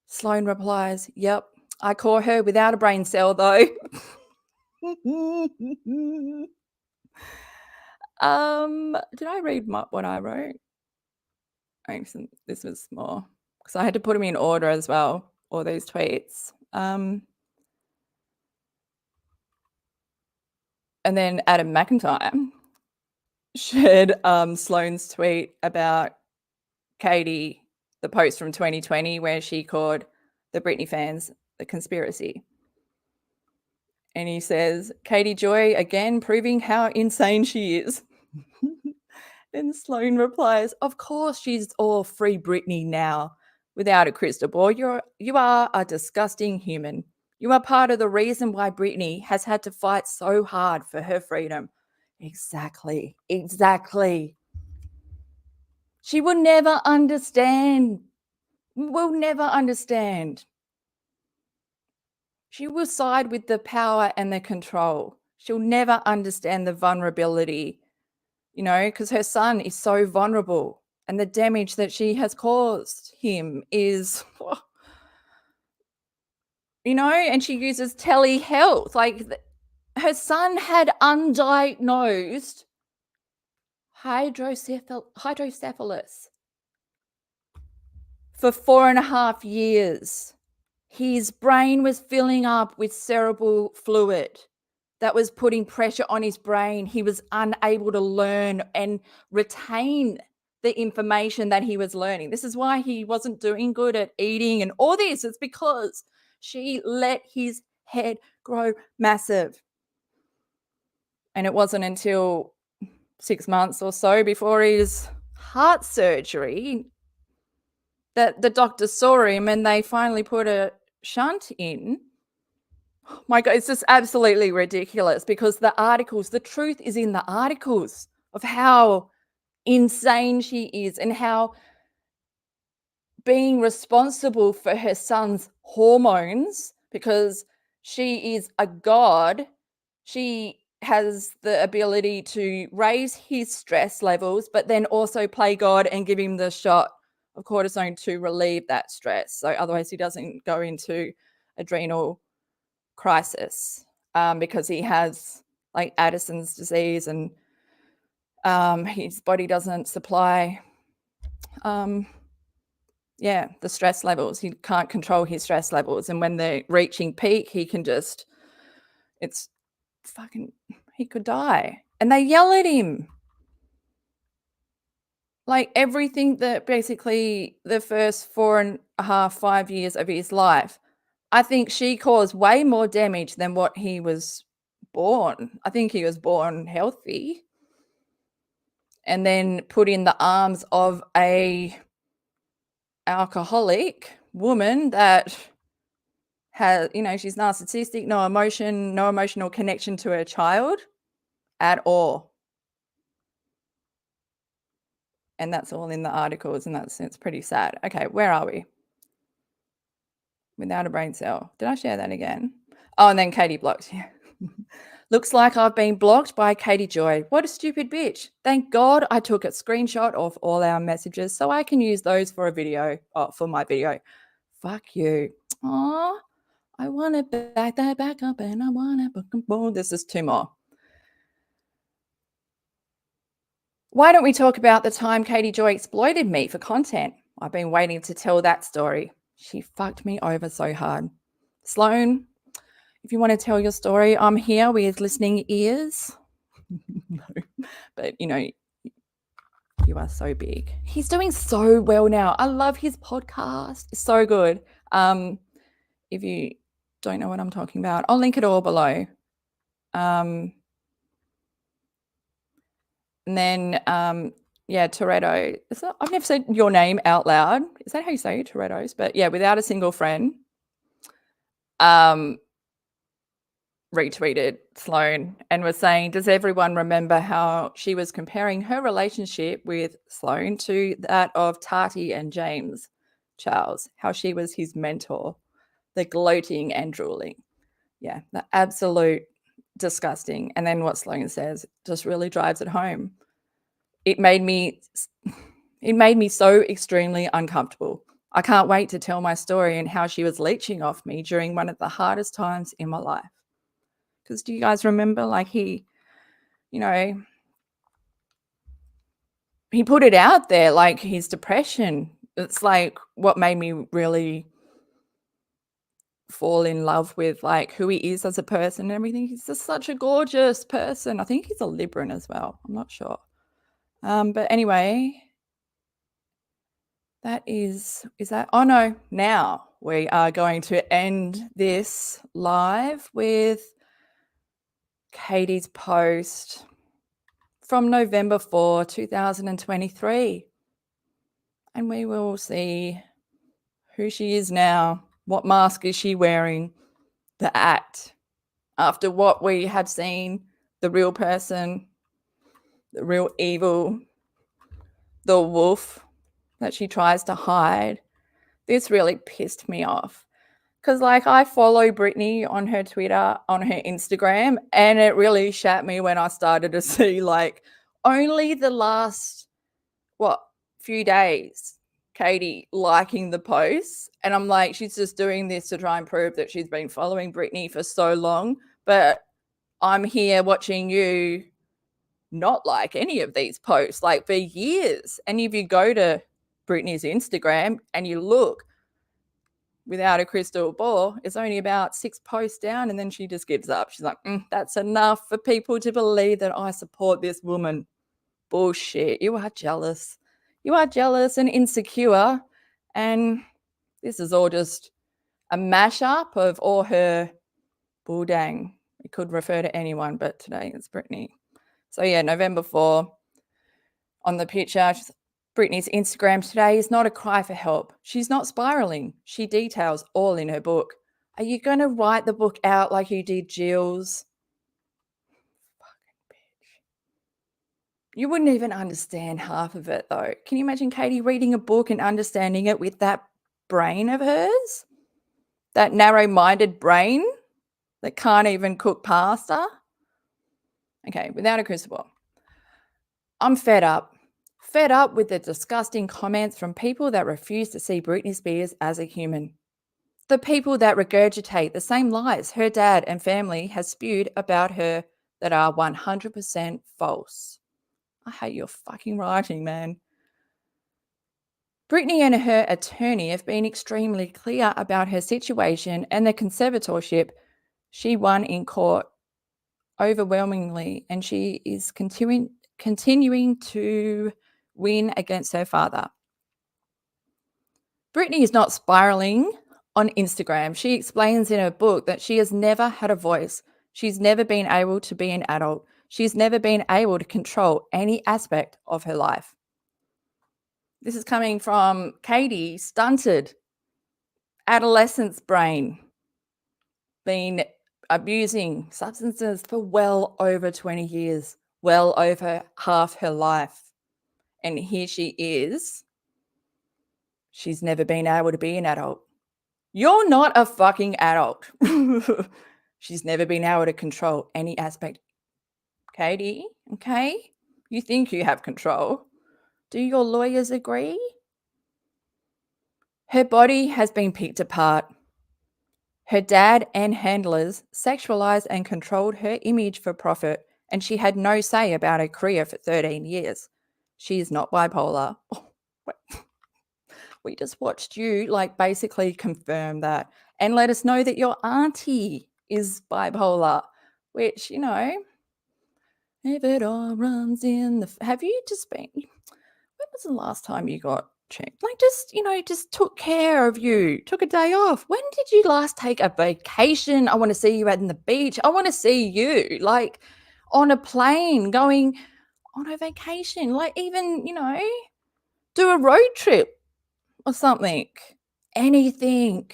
Sloan replies, yep. I call her without a brain cell though. Did I read what I wrote? This was more because I had to put them in order as well, all these tweets. And then Adam McIntyre shared Sloan's tweet about Katie, the post from 2020 where she called the Britney fans the conspiracy. And he says, Katie Joy again proving how insane she is. Then Sloan replies, of course she's all free Britney now. Without a crystal ball, you are a disgusting human. You are part of the reason why Britney has had to fight so hard for her freedom. Exactly. She will never understand. Will never understand. She will side with the power and the control. She'll never understand the vulnerability, you know, because her son is so vulnerable and the damage that she has caused him is, you know, and she uses telehealth. Like her son had undiagnosed hydrocephalus for 4.5 years. His brain was filling up with cerebral fluid that was putting pressure on his brain. He was unable to learn and retain the information that he was learning. This is why he wasn't doing good at eating and all this. It's because she let his head grow massive. And it wasn't until 6 months or so before his heart surgery that the doctor saw him and they finally put a shunt in. Oh my God, it's just absolutely ridiculous because the truth is in the articles of how insane she is and how being responsible for her son's hormones, because she is a god, she has the ability to raise his stress levels, but then also play God and give him the shot of cortisone to relieve that stress. So otherwise he doesn't go into adrenal crisis because he has like Addison's disease and his body doesn't supply the stress levels. He can't control his stress levels, and when they're reaching peak he can just, it's fucking he could die. And they yell at him. Like everything that basically the first 4.5, 5 years of his life, I think she caused way more damage than what he was born. I think he was born healthy and then put in the arms of a alcoholic woman that has, she's narcissistic, no emotion, no emotional connection to her child at all. And that's all in the articles, and it's pretty sad. Okay, where are we? Without a brain cell. Did I share that again? Oh, and then Katie blocked. Yeah. Looks like I've been blocked by Katie Joy. What a stupid bitch. Thank God I took a screenshot of all our messages so I can use those for a video, for my video. Fuck you. Aw, I want to back that back up and I want to book and boom. This is 2 more. Why don't we talk about the time Katie Joy exploited me for content? I've been waiting to tell that story. She fucked me over so hard. Sloan, if you want to tell your story, I'm here with listening ears. No, but you are so big. He's doing so well now. I love his podcast. It's so good. If you don't know what I'm talking about, I'll link it all below. And then, Toretto. I've never said your name out loud. Is that how you say it, Toretto's? But yeah, without a single friend. Retweeted Sloan and was saying, does everyone remember how she was comparing her relationship with Sloan to that of Tati and James Charles, how she was his mentor, the gloating and drooling. Yeah, the absolute disgusting. And then what Sloan says just really drives it home. It made me so extremely uncomfortable. I can't wait to tell my story and how she was leeching off me during one of the hardest times in my life. Because do you guys remember, like he put it out there, like his depression. It's like what made me really fall in love with like who he is as a person and everything. He's just such a gorgeous person. I think he's a Libran as well. I'm not sure. But anyway, that is that. Oh no, now we are going to end this live with Katie's post from November 4, 2023. And we will see who she is now. What mask is she wearing? The act. After what we have seen, the real person, the real evil, the wolf that she tries to hide. This really pissed me off. Because, like, I follow Britney on her Twitter, on her Instagram, and it really shat me when I started to see, like, only the last, few days, Katie liking the posts. And I'm like, she's just doing this to try and prove that she's been following Britney for so long. But I'm here watching you not like any of these posts, like, for years. And if you go to Britney's Instagram and you look, Without a Crystal Ball, it's only about 6 posts down, and then she just gives up. She's like, that's enough for people to believe that I support this woman. Bullshit. You are jealous. You are jealous and insecure, and this is all just a mashup of all her bulldang. It could refer to anyone, but today it's Britney. So yeah, November 4, on the picture, Britney's Instagram today is not a cry for help. She's not spiraling. She details all in her book. Are you going to write the book out like you did Jill's? Fucking bitch. You wouldn't even understand half of it, though. Can you imagine Katie reading a book and understanding it with that brain of hers? That narrow-minded brain that can't even cook pasta? Okay, Without a Crystal Ball. I'm fed up. Fed up with the disgusting comments from people that refuse to see Britney Spears as a human. The people that regurgitate the same lies her dad and family has spewed about her that are 100% false. I hate your fucking writing, man. Britney and her attorney have been extremely clear about her situation and the conservatorship she won in court overwhelmingly, and she is continuing to win against her father. Britney is not spiraling on Instagram. She explains in her book that she has never had a voice. She's never been able to be an adult. She's never been able to control any aspect of her life. This is coming from Katie, stunted, adolescence brain, been abusing substances for well over 20 years, well over half her life. And here she is. She's never been able to be an adult. You're not a fucking adult. She's never been able to control any aspect. Katie, okay? You think you have control. Do your lawyers agree? Her body has been picked apart. Her dad and handlers sexualized and controlled her image for profit, and she had no say about her career for 13 years. She is not bipolar. Oh, we just watched you basically confirm that and let us know that your auntie is bipolar, which, if it all runs in the... Have you just been... When was the last time you got checked? Just took care of you, took a day off. When did you last take a vacation? I want to see you out on the beach. I want to see you on a plane going on a vacation, even, do a road trip or something, anything.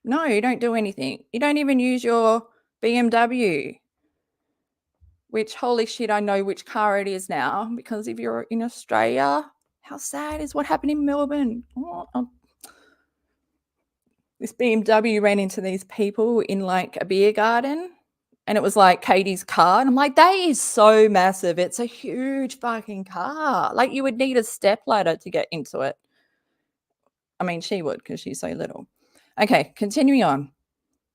No, you don't do anything. You don't even use your BMW, which, holy shit, I know which car it is now, because if you're in Australia, how sad is what happened in Melbourne. This BMW ran into these people in a beer garden, and it was Katie's car. And I'm like, that is so massive. It's a huge fucking car. You would need a stepladder to get into it. I mean, she would, because she's so little. Okay, continuing on.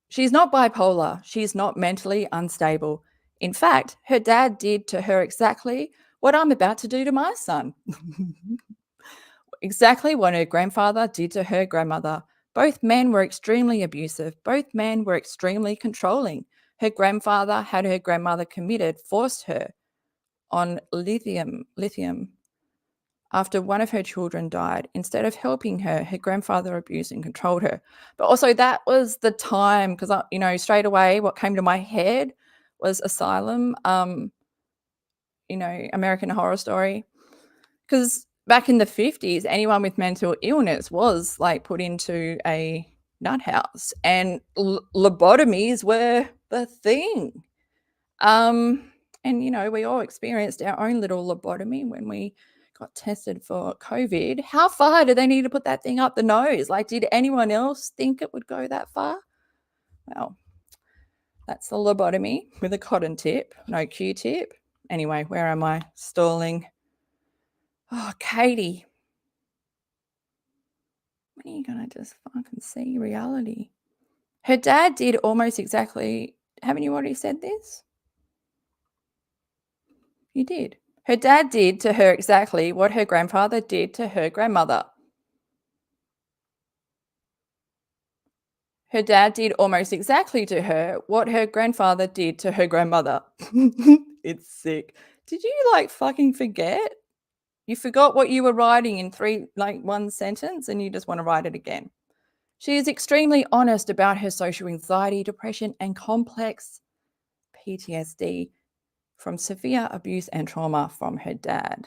She's not bipolar. She's not mentally unstable. In fact, her dad did to her exactly what I'm about to do to my son. Exactly what her grandfather did to her grandmother. Both men were extremely abusive. Both men were extremely controlling. Her grandfather had her grandmother committed, forced her on lithium. After one of her children died, instead of helping her, her grandfather abused and controlled her. But also that was the time, because, straight away what came to my head was Asylum, American Horror Story. Because back in the 50s, anyone with mental illness was put into a nut house, and lobotomies were the thing. And, we all experienced our own little lobotomy when we got tested for COVID. How far do they need to put that thing up the nose? Did anyone else think it would go that far? Well, that's the lobotomy with a cotton tip, no Q-tip. Anyway, where am I? Stalling. Oh, Katie. When are you going to just fucking see reality? Her dad did almost exactly... Haven't you already said this? You did. Her dad did to her exactly what her grandfather did to her grandmother. Her dad did almost exactly to her what her grandfather did to her grandmother. It's sick. Did you fucking forget? You forgot what you were writing in one sentence, and you just want to write it again. She is extremely honest about her social anxiety, depression, and complex PTSD from severe abuse and trauma from her dad.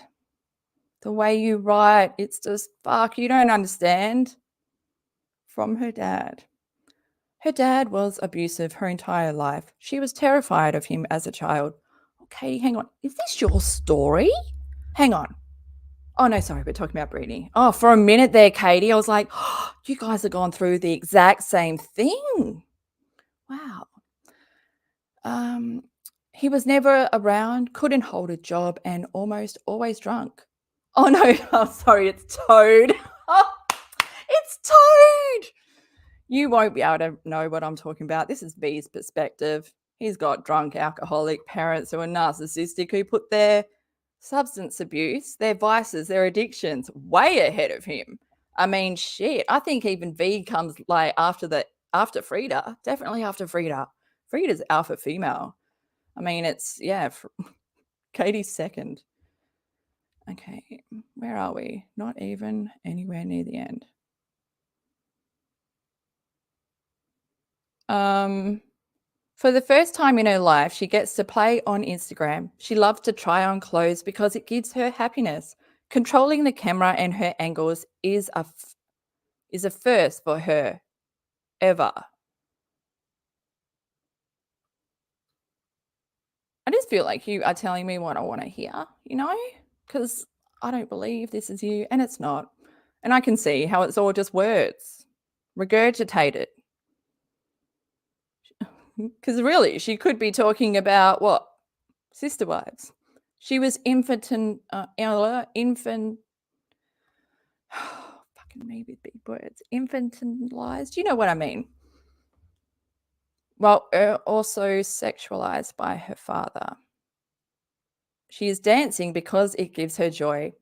The way you write, it's just, fuck, you don't understand. From her dad. Her dad was abusive her entire life. She was terrified of him as a child. Oh, Katie, hang on. Is this your story? Hang on. Oh, no, sorry, we're talking about Britney. Oh, for a minute there, Katie, I was like, oh, you guys have gone through the exact same thing. Wow. He was never around, couldn't hold a job, and almost always drunk. Oh, no, oh, sorry, it's Toad. Oh, it's Toad. You won't be able to know what I'm talking about. This is B's perspective. He's got drunk, alcoholic parents who are narcissistic, who put their substance abuse, their vices, their addictions way ahead of him. I mean, shit. I think even V comes after Frida. Definitely after Frida. Frida's alpha female. I mean, it's, yeah, Katie's second. Okay, where are we? Not even anywhere near the end. For the first time in her life, she gets to play on Instagram. She loves to try on clothes because it gives her happiness. Controlling the camera and her angles is a first for her ever. I just feel like you are telling me what I want to hear, you know, because I don't believe this is you, and it's not. And I can see how it's all just words, regurgitated. Because really, she could be talking about what? Sister wives. She was fucking me with big words. Infantilized. You know what I mean? Well, also sexualized by her father. She is dancing because it gives her joy.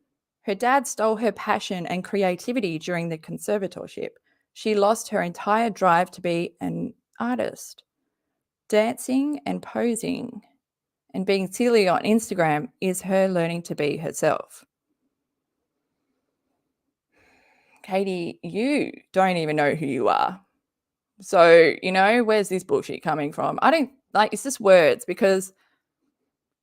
Her dad stole her passion and creativity during the conservatorship. She lost her entire drive to be an artist. Dancing and posing and being silly on Instagram is her learning to be herself. Katie, you don't even know who you are. So, you know, where's this bullshit coming from? I don't like, it's just words, because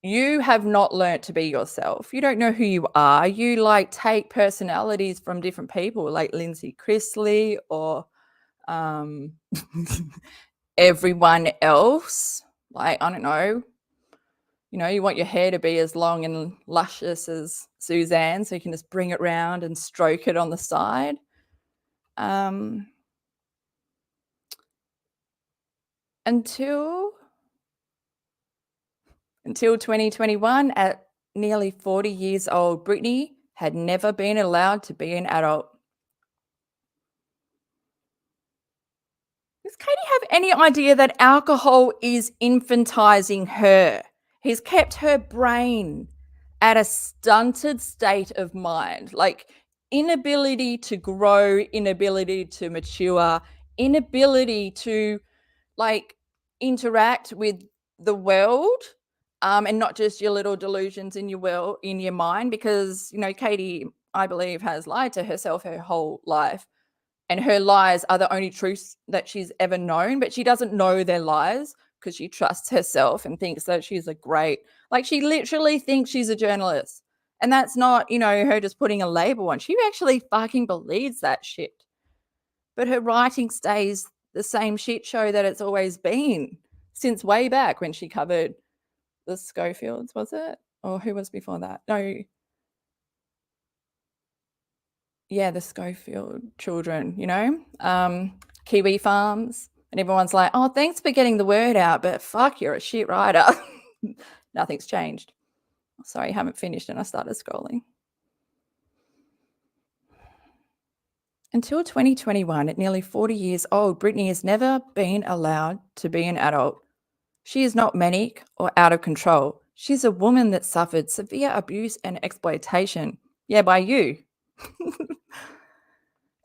you have not learnt to be yourself. You don't know who you are. You like take personalities from different people, like Lindsay Chrisley or everyone else. Like, I don't know. You know, you want your hair to be as long and luscious as Suzanne, so you can just bring it round and stroke it on the side. Until 2021, at nearly 40 years old, Britney had never been allowed to be an adult. Does Katie have any idea that alcohol is infantizing her? He's kept her brain at a stunted state of mind, like inability to grow, inability to mature, inability to like interact with the world, and not just your little delusions in your mind, because, you know, Katie, I believe, has lied to herself her whole life. And her lies are the only truths that she's ever known, but she doesn't know they're lies because she trusts herself and thinks that she's a great, like, she literally thinks she's a journalist. And that's not, you know, her just putting a label on. She actually fucking believes that shit. But her writing stays the same shit show that it's always been since way back when she covered the Schofields, was it? Or who was before that? No. Yeah, the Schofield children, you know, Kiwi Farms. And everyone's like, oh, thanks for getting the word out, but fuck, you're a shit writer. Nothing's changed. Sorry, haven't finished and I started scrolling. Until 2021, at nearly 40 years old, Britney has never been allowed to be an adult. She is not manic or out of control. She's a woman that suffered severe abuse and exploitation. Yeah, by you.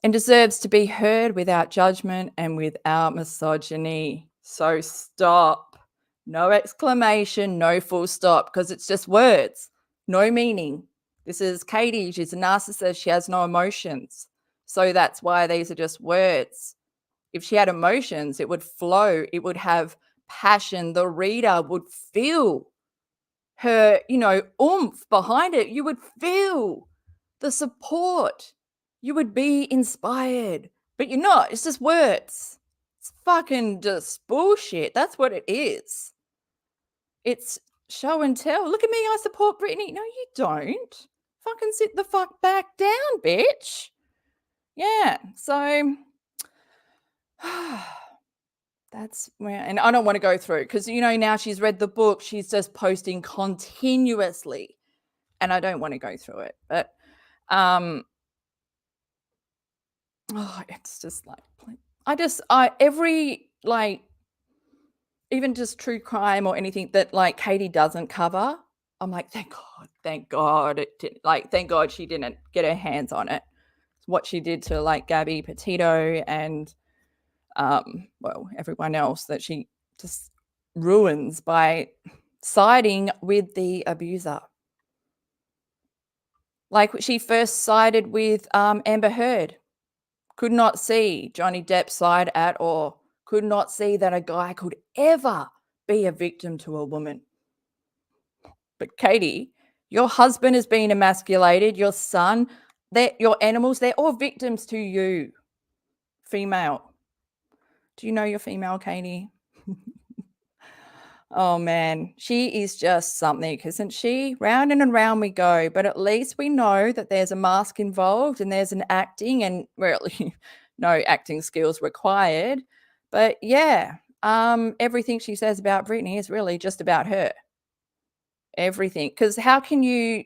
And deserves to be heard without judgment and without misogyny. So stop. No exclamation, no full stop, because it's just words, no meaning. This is Katie. She's a narcissist. She has no emotions. So that's why these are just words. If she had emotions, it would flow. It would have passion. The reader would feel her, you know, oomph behind it. You would feel the support. You would be inspired, but you're not. It's just words. It's fucking just bullshit. That's what it is. It's show and tell. Look at me. I support Britney. No, you don't. Fucking sit the fuck back down, bitch. Yeah. So that's where, and I don't want to go through because, you know, now she's read the book. She's just posting continuously and I don't want to go through it. But it's just like, every, like, even just true crime or anything that like Katie doesn't cover, I'm like, thank God it did, like, thank God she didn't get her hands on it. What she did to like Gabby Petito and well, everyone else that she just ruins by siding with the abuser. Like she first sided with Amber Heard. Could not see Johnny Depp's side at all. Could not see that a guy could ever be a victim to a woman. But Katie, your husband has been emasculated, your son, your animals, they're all victims to you. Female. Do you know you're female, Katie? Oh man, she is just something, isn't she? Round and round we go, but at least we know that there's a mask involved and there's an acting and really no acting skills required. But yeah, everything she says about Britney is really just about her. Everything. Because how can you,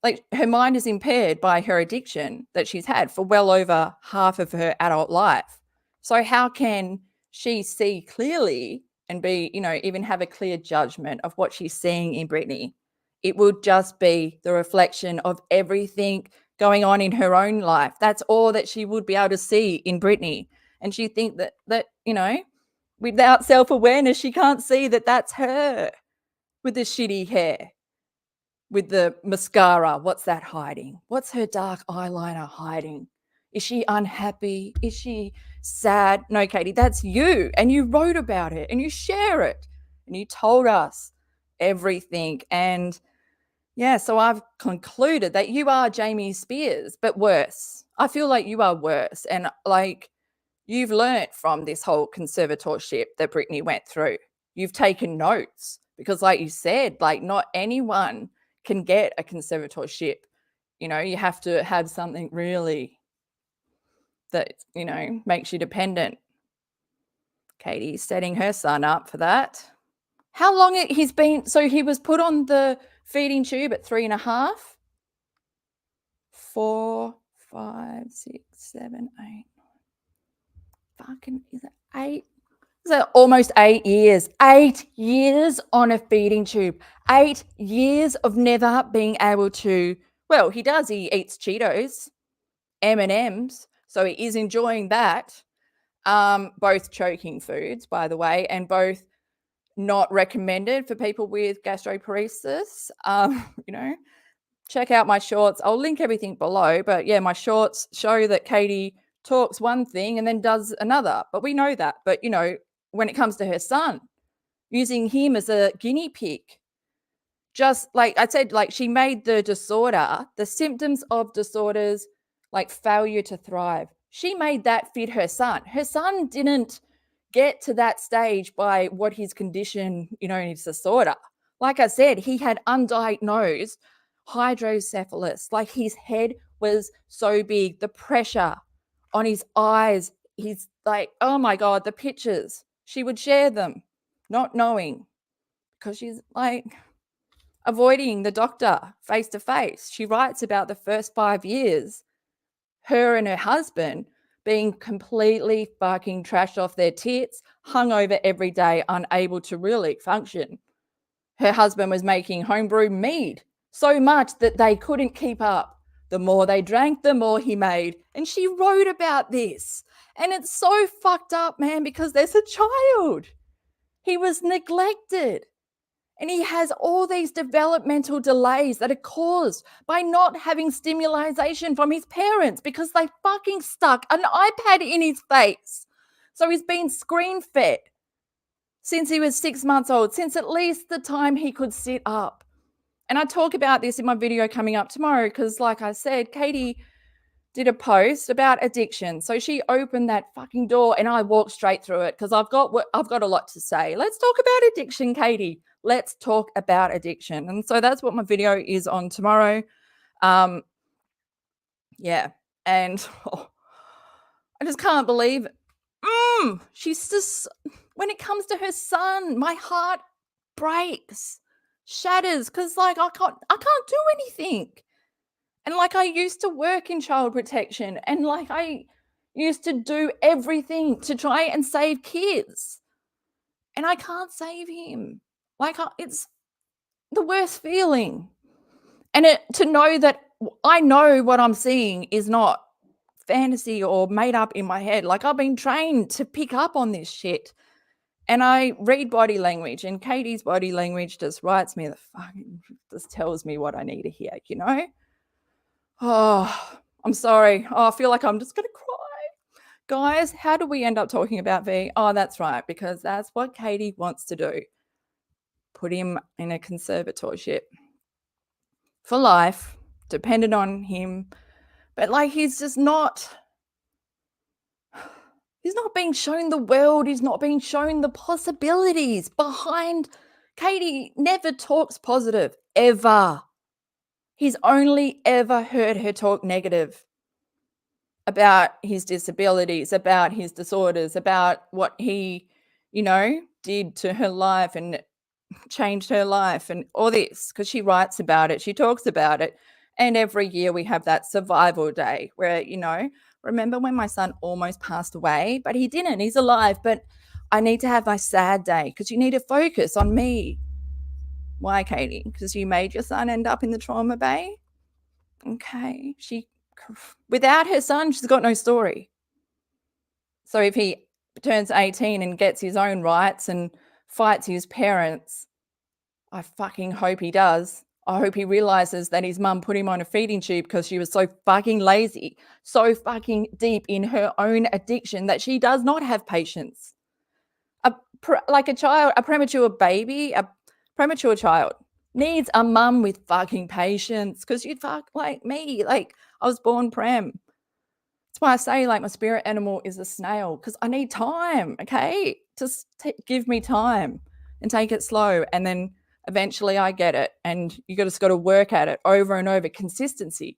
like, her mind is impaired by her addiction that she's had for well over half of her adult life. So how can she see clearly and be, even have a clear judgment of what she's seeing in Britney? It would just be the reflection of everything going on in her own life. That's all that she would be able to see in Britney. And she think that without self-awareness, she can't see that that's her with the shitty hair, with the mascara. What's that hiding? What's her dark eyeliner hiding? Is she unhappy? Is she sad? No, Katie, that's you. And you wrote about it and you share it and you told us everything. And yeah, so I've concluded that you are Jamie Spears, but worse. I feel like you are worse. And like you've learnt from this whole conservatorship that Britney went through. You've taken notes because like you said, like not anyone can get a conservatorship. You have to have something really that, makes you dependent. Katie's setting her son up for that. How long he's been, so he was put on the feeding tube at 3.5, 4, 5, 6, 7, 8. Fucking, is it 8? Is that almost 8 years? 8 years on a feeding tube. 8 years of never being able to, well, he does. He eats Cheetos, M&Ms, so he is enjoying that. Both choking foods, by the way, and both not recommended for people with gastroparesis. Check out my shorts. I'll link everything below. But yeah, my shorts show that Katie talks one thing and then does another. But we know that. But, when it comes to her son, using him as a guinea pig, just like I said, like she made the disorder, the symptoms of disorders, like failure to thrive. She made that fit her son. Her son didn't get to that stage by what his condition, his disorder. Like I said, he had undiagnosed hydrocephalus. Like his head was so big, the pressure on his eyes, he's like, oh my God, the pictures. She would share them, not knowing, because she's like avoiding the doctor face to face. She writes about the first 5 years, her and her husband being completely fucking trashed off their tits, hungover every day, unable to really function. Her husband was making homebrew mead so much that they couldn't keep up. The more they drank, the more he made. And she wrote about this. And it's so fucked up, man, because there's a child. He was neglected. And he has all these developmental delays that are caused by not having stimulation from his parents because they fucking stuck an iPad in his face. So he's been screen fed since he was 6 months old, since at least the time he could sit up. And I talk about this in my video coming up tomorrow because, like I said, Katie did a post about addiction. So she opened that fucking door and I walked straight through it because I've got a lot to say. Let's talk about addiction, Katie. Let's talk about addiction. And so that's what my video is on tomorrow. Yeah. And I just can't believe it. She's just, when it comes to her son, my heart breaks, shatters, because like I can't do anything. And like I used to work in child protection and like I used to do everything to try and save kids. And I can't save him. Like it's the worst feeling. And to know that I know what I'm seeing is not fantasy or made up in my head. Like I've been trained to pick up on this shit. And I read body language, and Katie's body language just writes me the fucking, just tells me what I need to hear, you know? Oh, I'm sorry. Oh, I feel like I'm just going to cry. Guys, how do we end up talking about V? Oh, that's right, because that's what Katie wants to do. Put him in a conservatorship for life, dependent on him. But like, he's not being shown the world. He's not being shown the possibilities behind. Katie never talks positive, ever. He's only ever heard her talk negative about his disabilities, about his disorders, about what he, did to her life and changed her life and all this, because she writes about it, she talks about it. And every year we have that survival day where, remember when my son almost passed away, but he didn't, he's alive, but I need to have my sad day because you need to focus on me. Why, Katie? Because you made your son end up in the trauma bay? Okay. Without her son, she's got no story. So if he turns 18 and gets his own rights and fights his parents, I fucking hope he does. I hope he realizes that his mum put him on a feeding tube because she was so fucking lazy, so fucking deep in her own addiction that she does not have patience. Like a child, a premature baby, a premature child needs a mum with fucking patience, because you'd fuck like me. Like, I was born prem. That's why I say, like, my spirit animal is a snail, because I need time, okay? Just give me time and take it slow, and then eventually I get it. And you just got to work at it over and over. Consistency.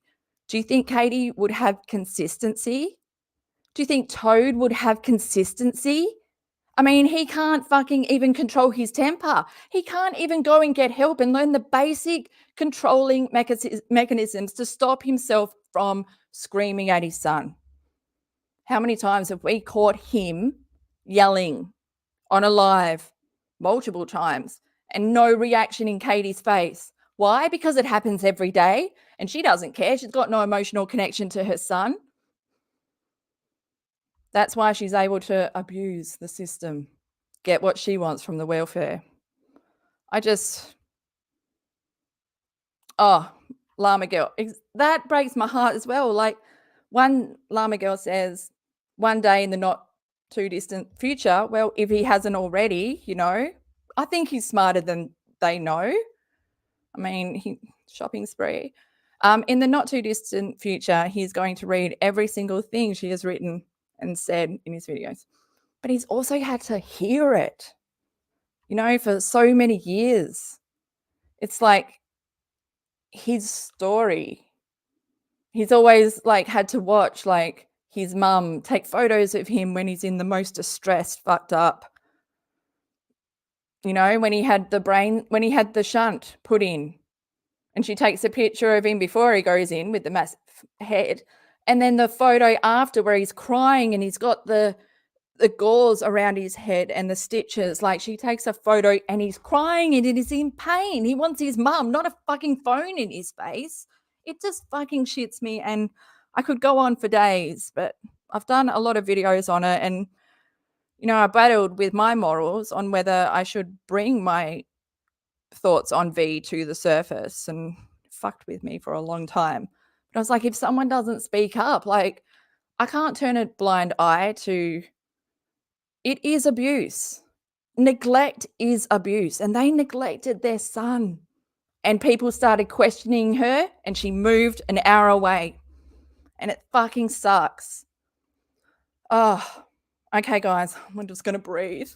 Do you think Katie would have consistency? Do you think Toad would have consistency? I mean, he can't fucking even control his temper. He can't even go and get help and learn the basic controlling mechanisms to stop himself from screaming at his son. How many times have we caught him yelling on a live? Multiple times. And no reaction in Katie's face. Why? Because it happens every day and she doesn't care. She's got no emotional connection to her son. That's why she's able to abuse the system, get what she wants from the welfare. Llama girl, that breaks my heart as well. Like, one llama girl says, one day in the not too distant future, well, if he hasn't already, I think he's smarter than they know. I mean, shopping spree. In the not too distant future, he's going to read every single thing she has written and said in his videos. But he's also had to hear it, for so many years. It's like his story. He's always like had to watch like his mum take photos of him when he's in the most distressed, fucked up. When he had the shunt put in, and she takes a picture of him before he goes in with the massive head. And then the photo after where he's crying and he's got the gauze around his head and the stitches. Like, she takes a photo and he's crying and he's in pain. He wants his mum, not a fucking phone in his face. It just fucking shits me. And I could go on for days, but I've done a lot of videos on it. And, I battled with my morals on whether I should bring my thoughts on V to the surface, and fucked with me for a long time. But I was like, if someone doesn't speak up, like, I can't turn a blind eye to it. Is abuse. Neglect is abuse, and they neglected their son, and people started questioning her, and she moved an hour away, and it fucking sucks. Oh, okay, guys, I'm just gonna breathe.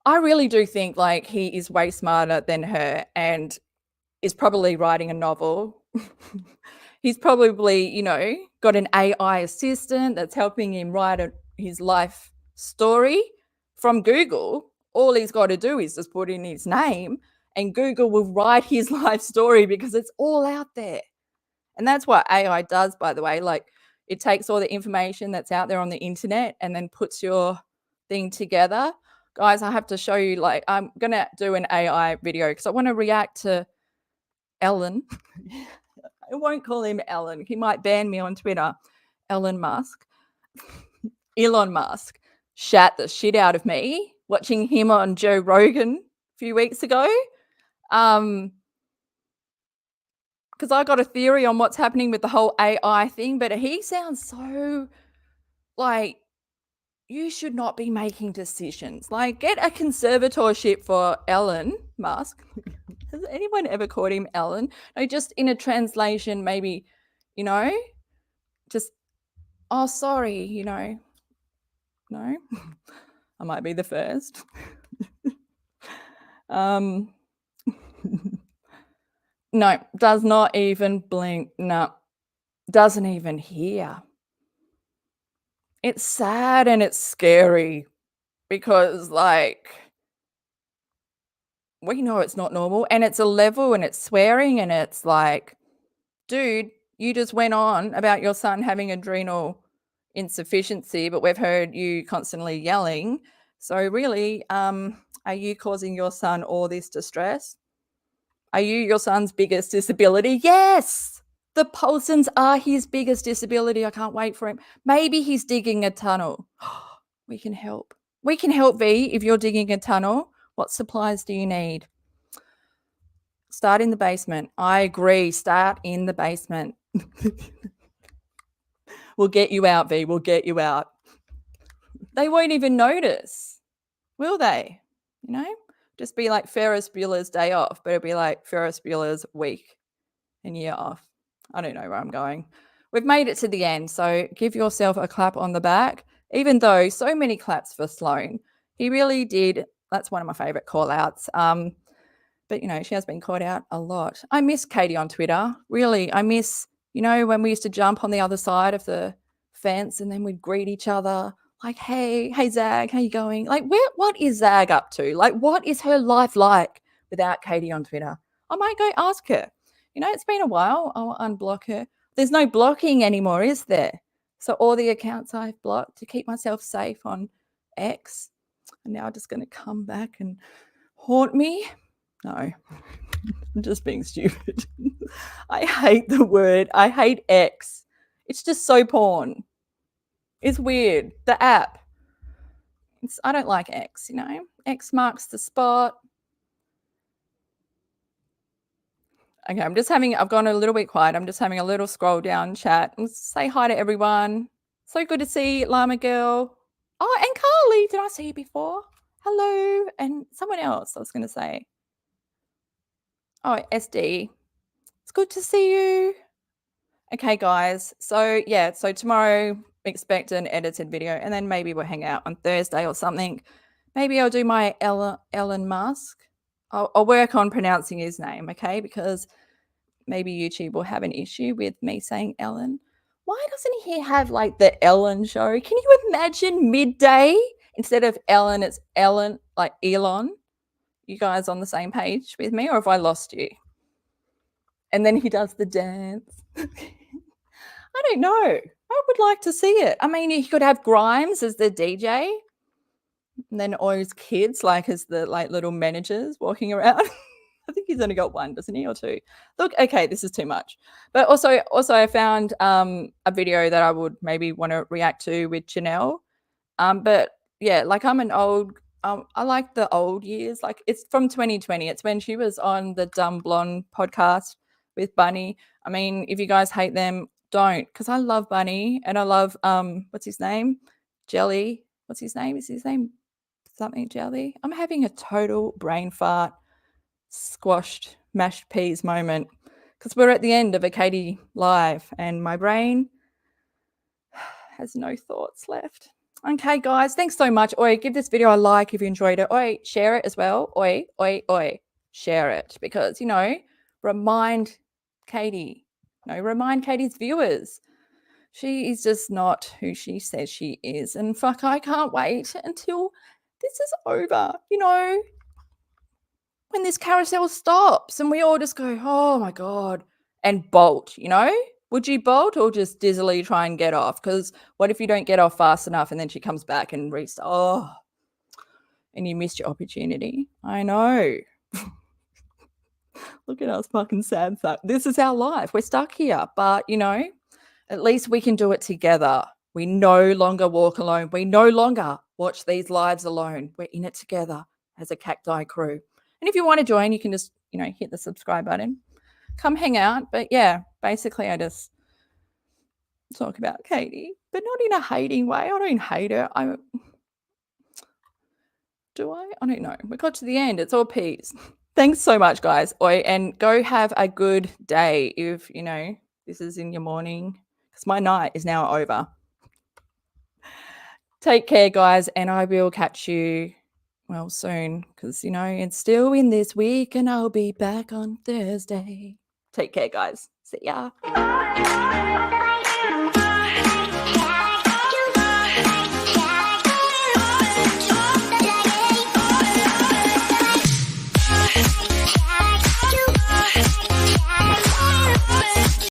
I really do think like he is way smarter than her and is probably writing a novel. He's probably, got an AI assistant that's helping him write his life story from Google. All he's got to do is just put in his name and Google will write his life story, because it's all out there. And that's what AI does, by the way. Like, it takes all the information that's out there on the internet and then puts your thing together. Guys, I have to show you, like, I'm going to do an AI video because I want to react to Elon. I won't call him Elon. He might ban me on Twitter. Elon Musk shat the shit out of me watching him on Joe Rogan a few weeks ago. Because I got a theory on what's happening with the whole AI thing, but he sounds so like, you should not be making decisions. Like, get a conservatorship for Elon Musk. Has anyone ever called him Elon? No, just in a translation, maybe, just, oh, sorry, no. I might be the first. No, does not even blink. No, doesn't even hear. It's sad and it's scary because, like, we know it's not normal and it's a level and it's swearing and it's like, dude, you just went on about your son having adrenal insufficiency, but we've heard you constantly yelling. So really, are you causing your son all this distress? Are you your son's biggest disability? Yes, the Paulson'S are his biggest disability. I can't wait for him. Maybe he's digging a tunnel. We can help. We can help, V, if you're digging a tunnel. What supplies do you need? Start in the basement. I agree. Start in the basement. We'll get you out, V. We'll get you out. They won't even notice, will they? Just be like Ferris Bueller's day off, but it'll be like Ferris Bueller's week and year off. I don't know where I'm going. We've made it to the end, so give yourself a clap on the back, even though so many claps for Sloan. He really did. That's one of my favorite call-outs. But, she has been called out a lot. I miss Katie on Twitter. Really, I miss, when we used to jump on the other side of the fence and then we'd greet each other. Like, hey, Zag, how you going? Like, what is Zag up to? Like, what is her life like without Katie on Twitter? I might go ask her. It's been a while. I'll unblock her. There's no blocking anymore, is there? So all the accounts I've blocked to keep myself safe on X are now just going to come back and haunt me. No, I'm just being stupid. I hate the word. I hate X. It's just so porn. It's weird. The app. I don't like X, X marks the spot. Okay, I've gone a little bit quiet. I'm just having a little scroll down chat and say hi to everyone. So good to see Llama Girl. Oh, and Carly. Did I see you before? Hello. And someone else I was going to say. Oh, SD. It's good to see you. Okay, guys. So, so tomorrow expect an edited video and then maybe we'll hang out on Thursday or something. Maybe I'll do my Elon Musk. I'll work on pronouncing his name, okay? Because maybe YouTube will have an issue with me saying Ellen. Why doesn't he have like the Ellen show? Can you imagine midday? Instead of Ellen, it's Ellen, like Elon. You guys on the same page with me, or have I lost you? And then he does the dance. I don't know. I would like to see it. I mean, he could have Grimes as the DJ, and then all his kids like as the little managers walking around. I think he's only got one, doesn't he, or two? Look, okay, this is too much. But also I found a video that I would maybe want to react to with Janelle. But yeah, like I'm an old. I like the old years. Like it's from 2020. It's when she was on the Dumb Blonde podcast with Bunny. I mean, if you guys hate them, don't, because I love Bunny and I love what's his name? Jelly. What's his name? Is his name something Jelly? I'm having a total brain fart, squashed mashed peas moment because we're at the end of a Katie live and my brain has no thoughts left. Okay, guys, thanks so much. Oi, give this video a like if you enjoyed it. Oi, share it as well. Oi, share it because, remind Katie, remind Katie's viewers. She is just not who she says she is. And fuck, I can't wait until this is over, when this carousel stops and we all just go, oh my God, and bolt, Would you bolt or just dizzily try and get off? Because what if you don't get off fast enough and then she comes back and restart? Oh, and you missed your opportunity. I know. Look at us fucking sad. This is our life. We're stuck here. But, at least we can do it together. We no longer walk alone. We no longer watch these lives alone. We're in it together as a cacti crew. And if you want to join, you can just, hit the subscribe button. Come hang out. But yeah, basically I just talk about Katie, but not in a hating way. I don't hate her. Do I? I don't know. We got to the end. It's all peace. Thanks so much, guys. And go have a good day if, this is in your morning, because my night is now over. Take care, guys, and I will catch you, soon, because, it's still in this week, and I'll be back on Thursday. Take care, guys. See ya.